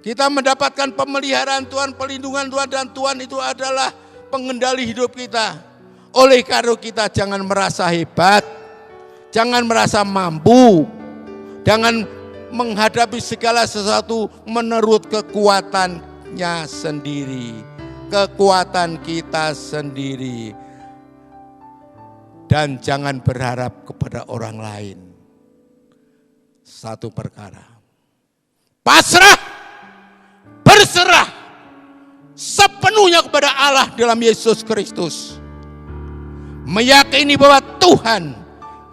Kita mendapatkan pemeliharaan Tuhan, perlindungan Tuhan, dan Tuhan itu adalah pengendali hidup kita. Oleh karena kita jangan merasa hebat, jangan merasa mampu, jangan menghadapi segala sesuatu menurut kekuatannya sendiri, kekuatan kita sendiri. Dan jangan berharap kepada orang lain. Satu perkara, pasrah, berserah sepenuhnya kepada Allah dalam Yesus Kristus. Meyakini bahwa Tuhan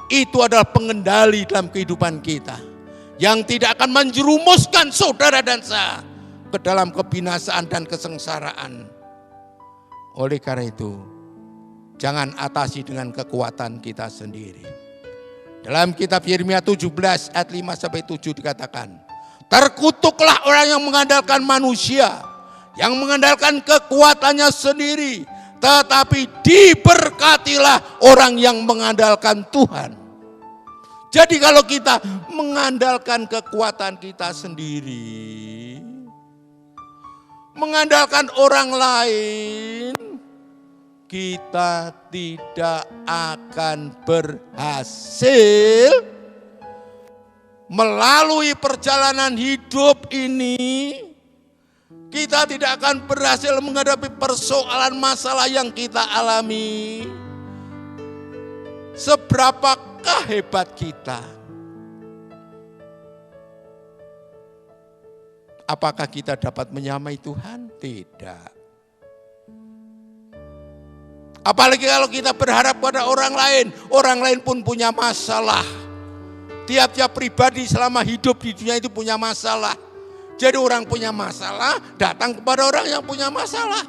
itu adalah pengendali dalam kehidupan kita, yang tidak akan menjerumuskan saudara dan saya ke dalam kebinasaan dan kesengsaraan. Oleh karena itu, jangan atasi dengan kekuatan kita sendiri. Dalam kitab Yeremia 17 ayat 5-7 dikatakan, terkutuklah orang yang mengandalkan manusia, yang mengandalkan kekuatannya sendiri, tetapi diberkatilah orang yang mengandalkan Tuhan. Jadi kalau kita mengandalkan kekuatan kita sendiri, mengandalkan orang lain, kita tidak akan berhasil melalui perjalanan hidup ini. Kita tidak akan berhasil menghadapi persoalan masalah yang kita alami. Seberapakah hebat kita? Apakah kita dapat menyamai Tuhan? Tidak. Apalagi kalau kita berharap pada orang lain pun punya masalah. Tiap-tiap pribadi selama hidup di dunia itu punya masalah. Jadi orang punya masalah datang kepada orang yang punya masalah.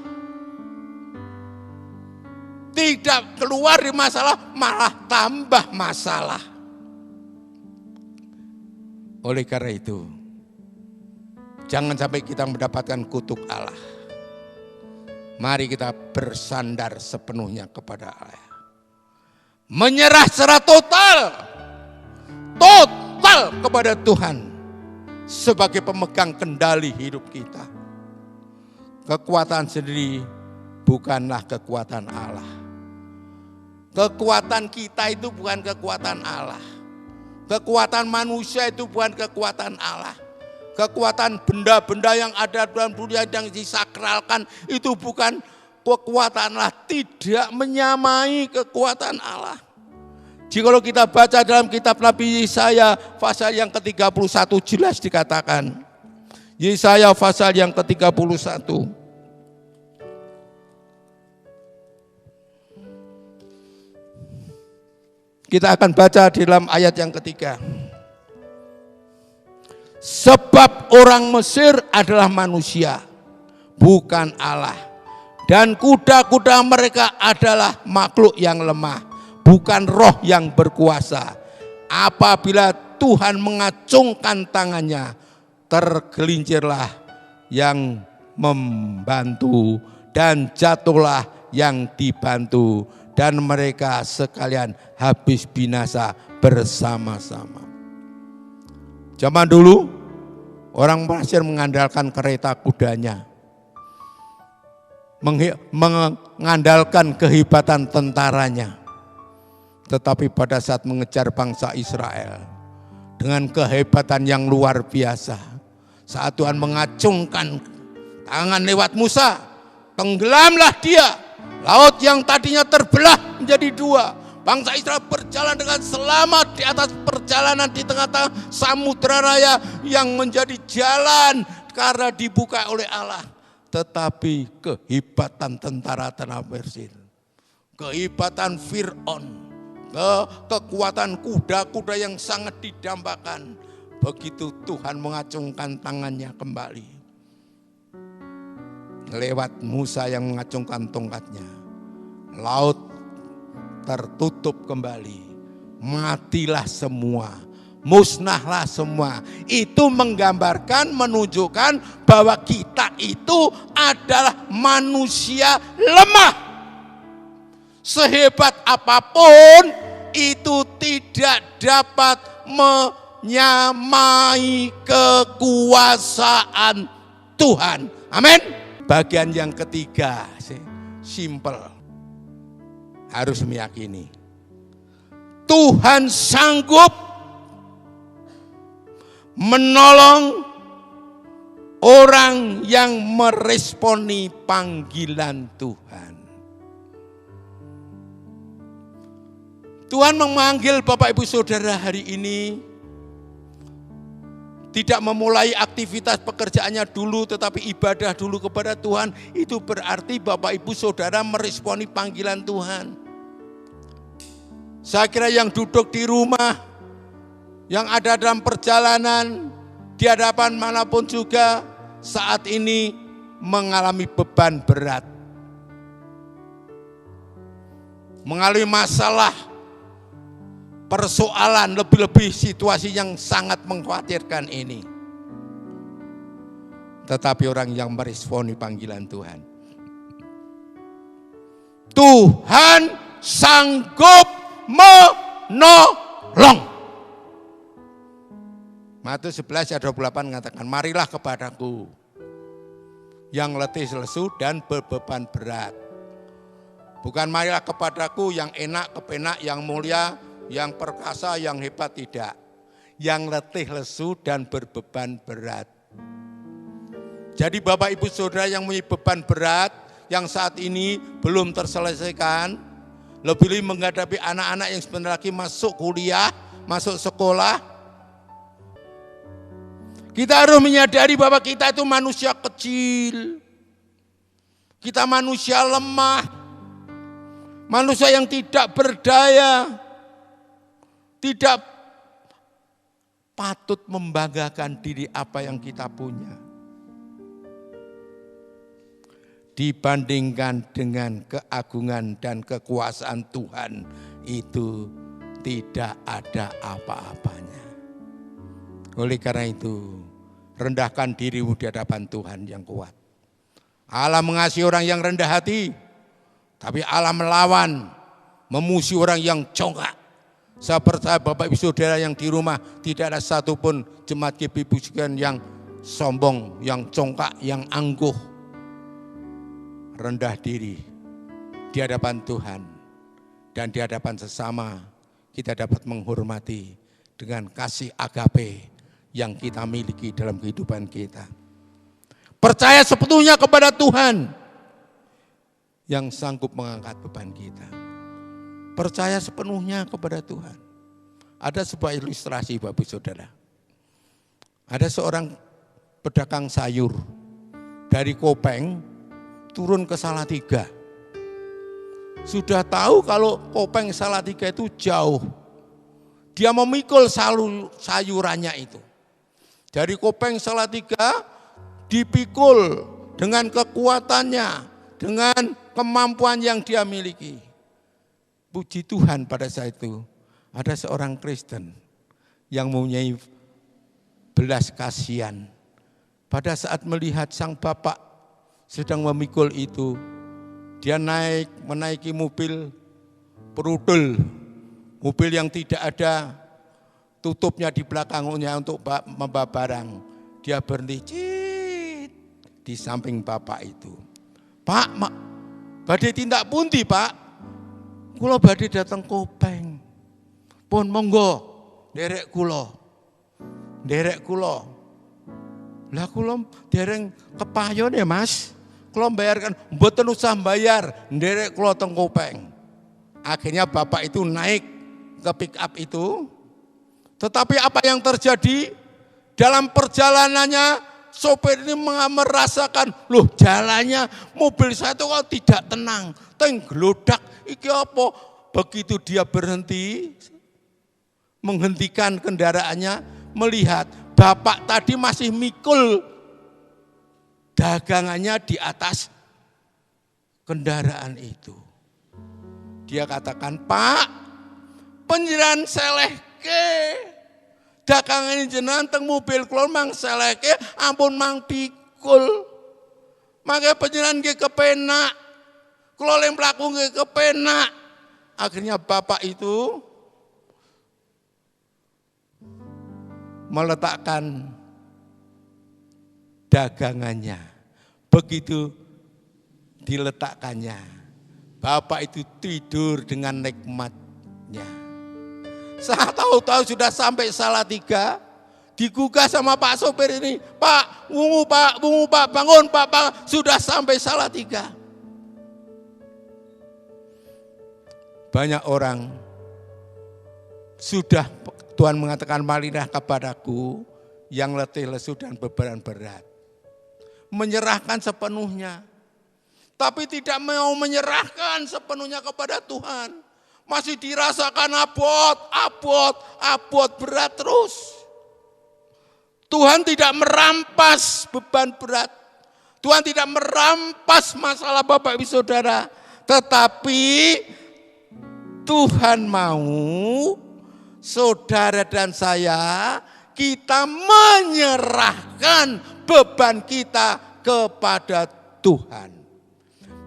Tidak keluar dari masalah, malah tambah masalah. Oleh karena itu, jangan sampai kita mendapatkan kutuk Allah. Mari kita bersandar sepenuhnya kepada Allah. Menyerah secara total kepada Tuhan sebagai pemegang kendali hidup kita. Kekuatan sendiri bukanlah kekuatan Allah. Kekuatan kita itu bukan kekuatan Allah. Kekuatan manusia itu bukan kekuatan Allah. Kekuatan benda-benda yang ada dalam dunia yang disakralkan itu bukan kekuatan Allah tidak menyamai kekuatan Allah. Jika kita baca dalam kitab Nabi Yesaya pasal yang ke-31 jelas dikatakan. Yesaya pasal yang ke-31. Kita akan baca di dalam ayat yang ketiga. Sebab orang Mesir adalah manusia, bukan Allah. Dan kuda-kuda mereka adalah makhluk yang lemah, bukan roh yang berkuasa. Apabila Tuhan mengacungkan tangannya, tergelincirlah yang membantu dan jatuhlah yang dibantu. Dan mereka sekalian habis binasa bersama-sama. Zaman dulu orang Mesir mengandalkan kereta kudanya, mengandalkan kehebatan tentaranya. Tetapi pada saat mengejar bangsa Israel dengan kehebatan yang luar biasa, saat Tuhan mengacungkan tangan lewat Musa, tenggelamlah dia. Laut yang tadinya terbelah menjadi dua. Bangsa Israel berjalan dengan selamat di atas perjalanan di tengah-tengah samudra raya yang menjadi jalan karena dibuka oleh Allah. Tetapi kehebatan tentara Mesir, kehebatan Fir'aun, kekuatan kuda-kuda yang sangat didambakan. Begitu Tuhan mengacungkan tangannya kembali. Lewat Musa yang mengacungkan tongkatnya, laut tertutup kembali, matilah semua, musnahlah semua. Itu menggambarkan, menunjukkan bahwa kita itu adalah manusia lemah. Sehebat apapun itu tidak dapat menyamai kekuasaan Tuhan. Amin. Bagian yang ketiga, simple, harus meyakini Tuhan sanggup menolong orang yang meresponi panggilan Tuhan. Tuhan memanggil Bapak Ibu Saudara hari ini, tidak memulai aktivitas pekerjaannya dulu, tetapi ibadah dulu kepada Tuhan. Itu berarti Bapak Ibu Saudara meresponi panggilan Tuhan. Saya kira yang duduk di rumah, yang ada dalam perjalanan, di hadapan manapun juga, saat ini mengalami beban berat. Mengalami masalah, persoalan, lebih-lebih situasi yang sangat mengkhawatirkan ini. Tetapi orang yang meresponi panggilan Tuhan, Tuhan sanggup menolong. Matius 11 ayat 28 mengatakan, marilah kepadaku yang letih lesu dan berbeban berat. Bukan marilah kepadaku yang enak, kepenak, yang mulia, yang perkasa, yang hebat, tidak. Yang letih lesu dan berbeban berat. Jadi Bapak Ibu Saudara yang mempunyai beban berat, yang saat ini belum terselesaikan, lebih menghadapi anak-anak yang sebentar lagi masuk kuliah, masuk sekolah. Kita harus menyadari bahwa kita itu manusia kecil. Kita manusia lemah. Manusia yang tidak berdaya. Tidak patut membanggakan diri apa yang kita punya. Dibandingkan dengan keagungan dan kekuasaan Tuhan, itu tidak ada apa-apanya. Oleh karena itu, rendahkan dirimu di hadapan Tuhan yang kuat. Allah mengasihi orang yang rendah hati, tapi Allah melawan, memusuhi orang yang congkak. Saya percaya Bapak Ibu Saudara yang di rumah, tidak ada satupun jemaat GBI yang sombong, yang congkak, yang angkuh. Rendah diri di hadapan Tuhan dan di hadapan sesama, kita dapat menghormati dengan kasih agape yang kita miliki dalam kehidupan kita. Percaya sepenuhnya kepada Tuhan. yang sanggup mengangkat beban kita. Percaya sepenuhnya kepada Tuhan. Ada sebuah ilustrasi Bapak Saudara. Ada seorang pedagang sayur dari Kopeng turun ke Salatiga. Sudah tahu kalau Kopeng Salatiga itu jauh. Dia memikul sayurannya itu. Dari Kopeng Salatiga dipikul dengan kekuatannya, dengan kemampuan yang dia miliki. Puji Tuhan pada saat itu ada seorang Kristen yang mempunyai belas kasihan. Pada saat melihat sang bapak sedang memikul itu, dia menaiki mobil perudel, mobil yang tidak ada tutupnya di belakangnya untuk membawa barang. Dia berhenti di samping bapak itu. Pak, badhe tindak pundi Pak? Kula badhe dateng Kopeng. Pun monggo, nderek kula. Lah kula dereng kepayon ya Mas. Kula bayarkan, mboten usah bayar, nderek kula teng Kopeng. Akhirnya bapak itu naik ke pick up itu. Tetapi apa yang terjadi? Dalam perjalanannya sopir ini merasakan, loh jalannya mobil saya itu kok tidak tenang. Teng gelodak, iki apa? Begitu dia berhenti, menghentikan kendaraannya, melihat bapak tadi masih mikul dagangannya di atas kendaraan itu. Dia katakan, Pak, penjiran selehke, dagangan jenengan teng mobil kula mang selehke, ampun mang pikul. Mangke penjiran nggih kepenak, kula lem mlaku nggih kepenak. Akhirnya bapak itu meletakkan dagangannya. Begitu diletakkannya, bapak itu tidur dengan nikmatnya. Saya tahu-tahu sudah sampai Salatiga, digugah sama Pak sopir ini, Pak, bungu Pak, bangun Pak, sudah sampai Salatiga. Banyak orang sudah Tuhan mengatakan marilah kepadaku yang letih lesu dan beban berat. Menyerahkan sepenuhnya. Tapi tidak mau menyerahkan sepenuhnya kepada Tuhan. Masih dirasakan abot berat terus. Tuhan tidak merampas beban berat. Tuhan tidak merampas masalah Bapak Ibu Saudara. Tetapi Tuhan mau saudara dan saya, kita menyerahkan beban kita kepada Tuhan.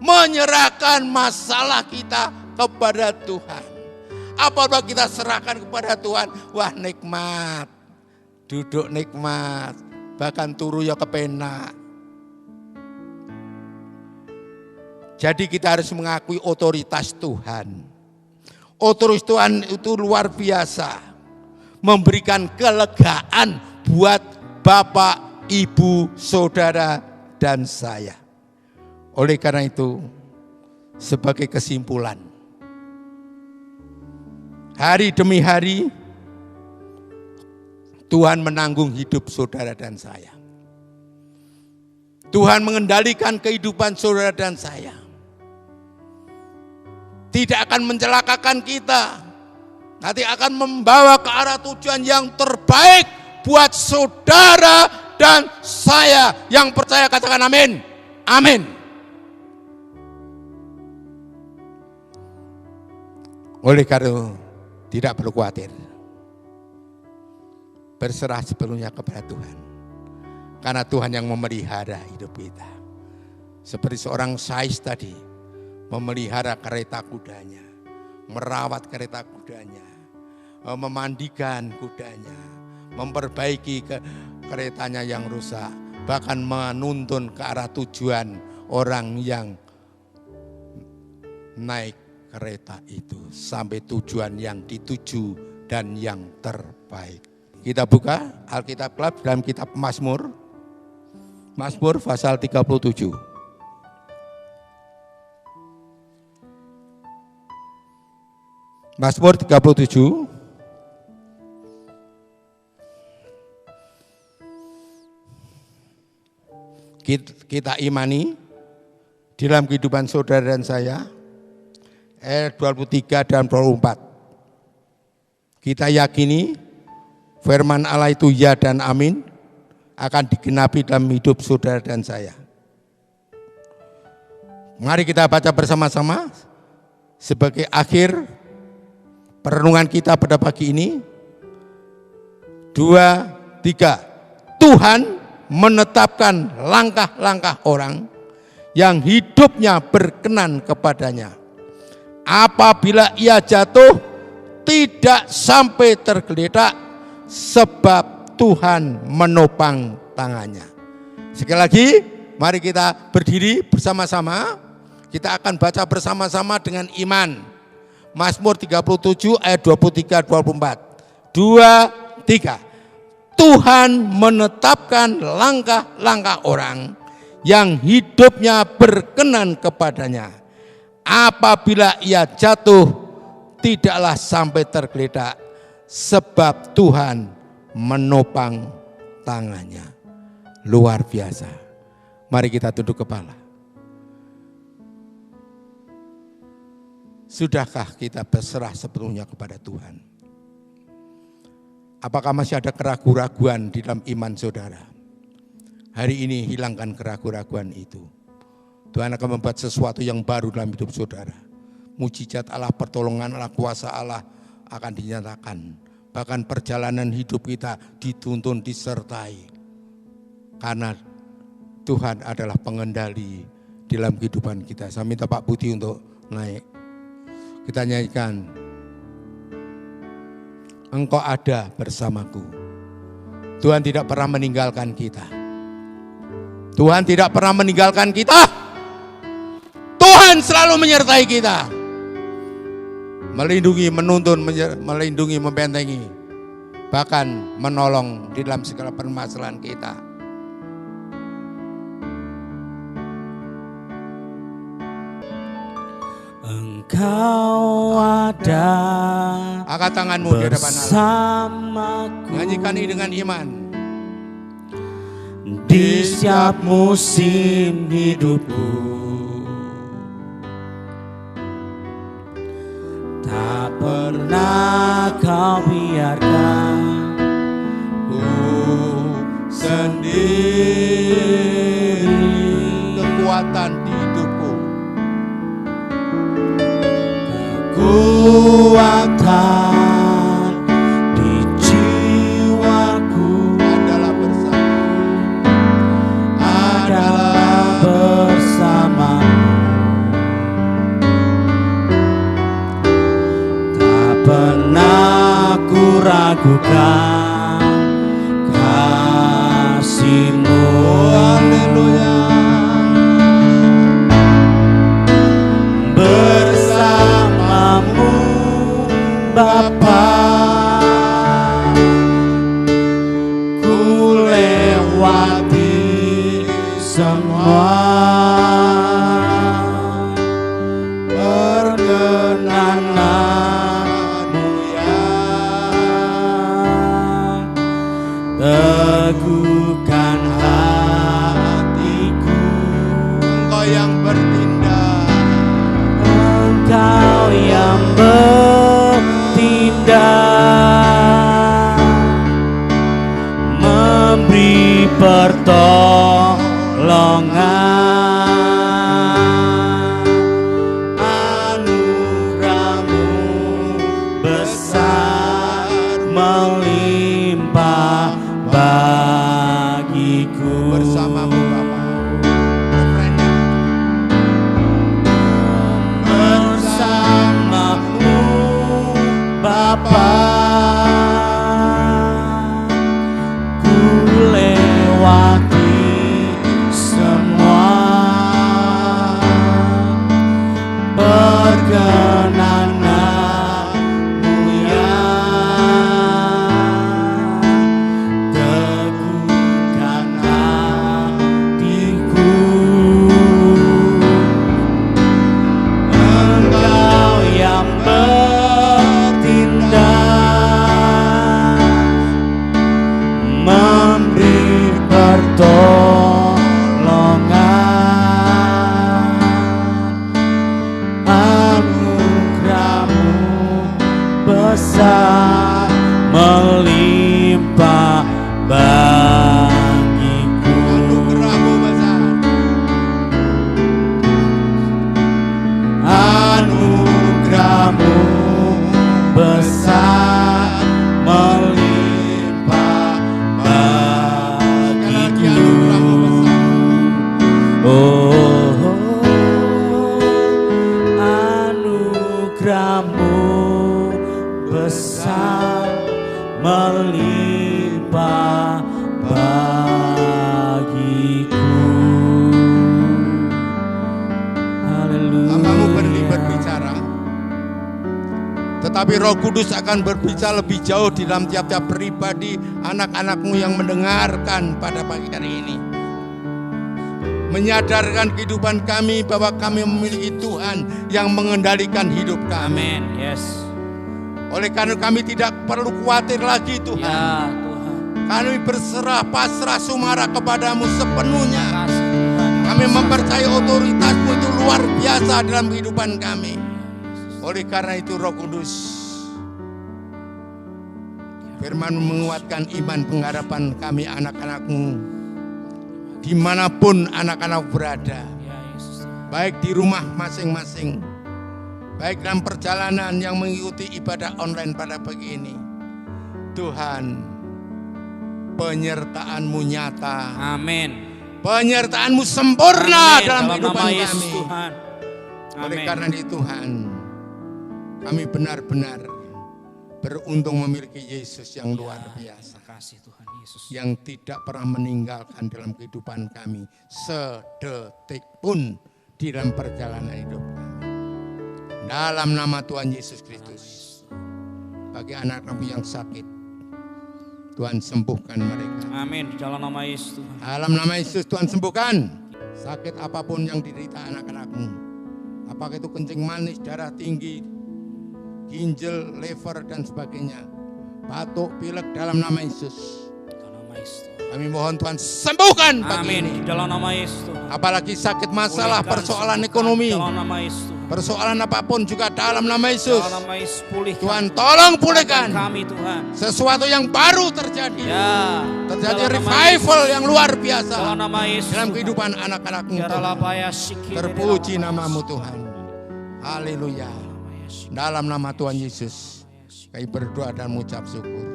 Menyerahkan masalah kita kepada Tuhan. Apabila kita serahkan kepada Tuhan, wah nikmat. Duduk nikmat, bahkan turu ya kepenak. Jadi kita harus mengakui otoritas Tuhan. Otoritas Tuhan itu luar biasa. Memberikan kelegaan buat Bapak, Ibu, Saudara, dan saya. Oleh karena itu, sebagai kesimpulan, hari demi hari, Tuhan menanggung hidup saudara dan saya. Tuhan mengendalikan kehidupan saudara dan saya. Tidak akan mencelakakan kita. Nanti akan membawa ke arah tujuan yang terbaik buat saudara dan saya. Yang percaya katakan amin. Amin. Oleh karena tidak perlu khawatir. Berserah sepenuhnya kepada Tuhan. Karena Tuhan yang memelihara hidup kita. Seperti seorang sais tadi. Memelihara kereta kudanya, merawat kereta kudanya, memandikan kudanya, memperbaiki keretanya yang rusak, bahkan menuntun ke arah tujuan orang yang naik kereta itu sampai tujuan yang dituju dan yang terbaik. Kita buka Alkitab Club dalam kitab Mazmur pasal 37. Mazmur 37. Kita imani di dalam kehidupan saudara dan saya, ayat 23 dan 24. Kita yakini firman Allah itu ya dan amin akan digenapi dalam hidup saudara dan saya. Mari kita baca bersama-sama sebagai akhir perenungan kita pada pagi ini. 2, 3. Tuhan menetapkan langkah-langkah orang yang hidupnya berkenan kepadanya. Apabila ia jatuh, tidak sampai tergeletak, sebab Tuhan menopang tangannya. Sekali lagi, mari kita berdiri bersama-sama. Kita akan baca bersama-sama dengan iman. Mazmur 37 ayat 23-24. 2, 3. Tuhan menetapkan langkah-langkah orang yang hidupnya berkenan kepadanya. Apabila ia jatuh, tidaklah sampai tergeletak, sebab Tuhan menopang tangannya. Luar biasa. Mari kita tunduk kepala. Sudahkah kita berserah sepenuhnya kepada Tuhan? Apakah masih ada keraguan-raguan di dalam iman saudara? Hari ini hilangkan keraguan-raguan itu. Tuhan akan membuat sesuatu yang baru dalam hidup saudara. Mujizat Allah, pertolongan Allah, kuasa Allah akan dinyatakan. Bahkan perjalanan hidup kita dituntun, disertai. Karena Tuhan adalah pengendali dalam kehidupan kita. Saya minta Pak Budi untuk naik. Kita nyanyikan. Engkau ada bersamaku. Tuhan tidak pernah meninggalkan kita. Tuhan tidak pernah meninggalkan kita. Tuhan selalu menyertai kita. Melindungi, menuntun, melindungi, membentengi. Bahkan menolong di dalam segala permasalahan kita. Engkau ada. Angkat tanganmu di hadapan Allah. Bersamaku. Nyanyikan ini dengan iman. Di setiap musim hidupku, tak pernah kau biarkan ku sendiri. Kekuatan di hidupku, kekuatan di jiwaku adalah bersamamu. Tak pernah ku ragukan kasih-Mu. Haleluya. Bersamamu Bapa, ku lewati semua. Perkenan-Mu ya, teguhkan hatiku. Engkau yang bertindak, Engkau yang bertindak, memberi pertolongan. Anugerah-Mu besar melimpah bagiku. bersamamu Bapa. Bersamamu Bapa, ku lewati semua. Perkenan-Mu ya, teguhkan hatiku. Engkau yang bertindak, besar melimpah bagiku. Anugerahmu besar. Anugerahmu besar melimpah bagiku. Oh, anugerahmu besar melimpah bagiku. Haleluya. Hambamu berhenti berbicara, tetapi Roh Kudus akan berbicara lebih jauh di dalam tiap-tiap pribadi anak-anakmu yang mendengarkan pada pagi hari ini. Menyadarkan kehidupan kami bahwa kami memiliki Tuhan yang mengendalikan hidup kami. Amin. Yes. Oleh karena kami tidak perlu khawatir lagi Tuhan. Ya Tuhan. Kami berserah pasrah sumara kepadamu sepenuhnya. Kasih Tuhan. Kami mempercayai otoritasmu itu luar biasa dalam kehidupan kami. Oleh karena itu Roh Kudus, firman menguatkan iman pengharapan kami anak-anakmu. Dimanapun anak-anak berada, baik di rumah masing-masing, baik dalam perjalanan yang mengikuti ibadah online pada pagi ini. Tuhan, penyertaan-Mu nyata. Amin. Penyertaan-Mu sempurna Amin. dalam Dalam kehidupan nama Yesus kami. Tuhan. Oleh Amin. karena itu Tuhan, kami benar-benar beruntung memiliki Yesus yang luar biasa, Kasih Tuhan Yesus. yang tidak pernah meninggalkan dalam kehidupan kami sedetik pun di dalam perjalanan hidup kami. Dalam nama Tuhan Yesus Kristus, bagi anak-anakmu yang sakit, Tuhan sembuhkan mereka. Amin. Di dalam nama Yesus Tuhan. Dalam nama Yesus Tuhan sembuhkan sakit apapun yang diderita anak-anakmu. Apakah itu kencing manis, darah tinggi, ginjal, liver dan sebagainya. Batuk, pilek dalam nama Yesus. Dalam nama Yesus Tuhan. Kami mohon Tuhan sembuhkan pagi Amin. ini. Di dalam nama Yesus Tuhan. Apalagi sakit masalah, Pulihkan, persoalan sembuhkan. ekonomi, Dalam nama Yesus Tuhan. persoalan apapun juga dalam nama Yesus. Dalam nama Yesus pulihkan. Tuhan tolong pulihkan. Kami Tuhan. Sesuatu yang baru terjadi. Ya. Terjadi Dalam nama revival Yesus. yang luar Dalam biasa nama Yesus. dalam Tuhan. kehidupan anak-anakmu. Ya Tuhan. Ralapaya Sikhi. Terpuji Dalam nama namamu Yesus. Tuhan. Haleluya. Yesus. Dalam nama Tuhan Yesus, kami berdoa dan mengucap syukur.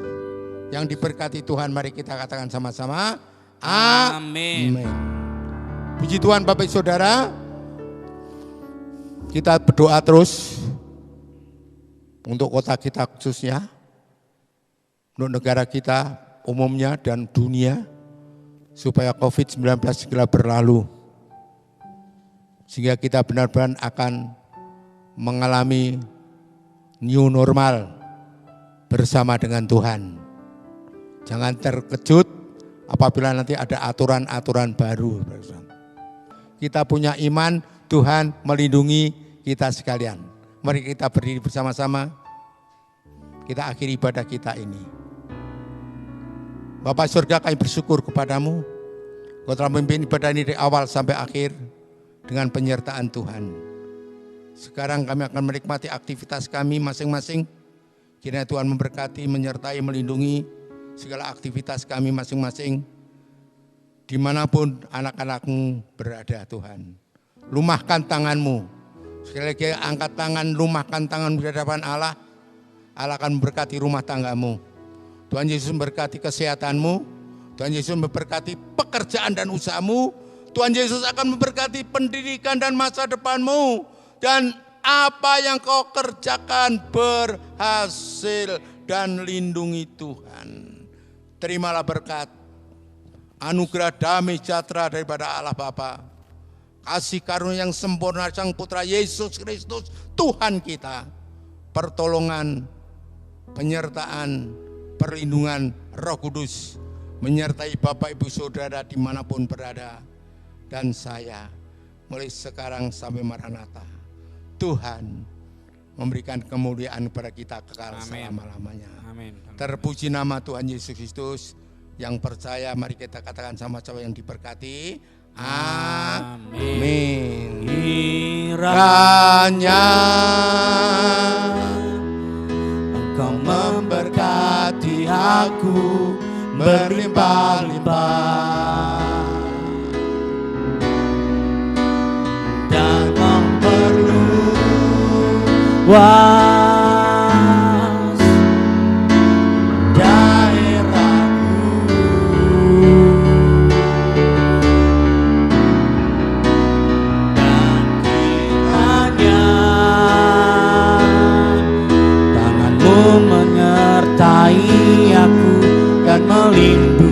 Yang diberkati Tuhan, mari kita katakan sama-sama. Amin. Amin. Puji Tuhan Bapak Ibu Saudara. Kita berdoa terus untuk kota kita khususnya, untuk negara kita umumnya dan dunia, supaya COVID-19 segera berlalu. Sehingga kita benar-benar akan mengalami new normal bersama dengan Tuhan. Jangan terkejut apabila nanti ada aturan-aturan baru. Kita punya iman, Tuhan melindungi kita sekalian. Mari kita berdiri bersama-sama. Kita akhiri ibadah kita ini. Bapak surga, kami bersyukur kepadamu. Kau telah memimpin ibadah ini dari awal sampai akhir dengan penyertaan Tuhan. Sekarang kami akan menikmati aktivitas kami masing-masing. Kiranya Tuhan memberkati, menyertai, melindungi segala aktivitas kami masing-masing. Dimanapun anak-anakmu berada Tuhan. Lumahkan tanganmu. Sekali lagi angkat tangan, lumahkan tangan di hadapan Allah. Allah akan memberkati rumah tanggamu. Tuhan Yesus memberkati kesehatanmu. Tuhan Yesus memberkati pekerjaan dan usahamu. Tuhan Yesus akan memberkati pendidikan dan masa depanmu. Dan apa yang kau kerjakan berhasil dan lindungi Tuhan. Terimalah berkat, anugerah damai sejahtera daripada Allah Bapa, kasih karunia yang sempurna Sang Putra Yesus Kristus Tuhan kita, pertolongan, penyertaan, perlindungan Roh Kudus menyertai Bapak Ibu Saudara dimanapun berada, dan saya mulai sekarang sampai Maranatha. Tuhan memberikan kemuliaan kepada kita kekal selama-lamanya. Amin. Terpuji nama Tuhan Yesus Kristus. Yang percaya mari kita katakan sama-sama yang diberkati. Amin. Kiranya Kau memberkati aku berlimpah-limpah dan memperluas daerahku, dan kiranya tanganmu menyertai aku dan melindungi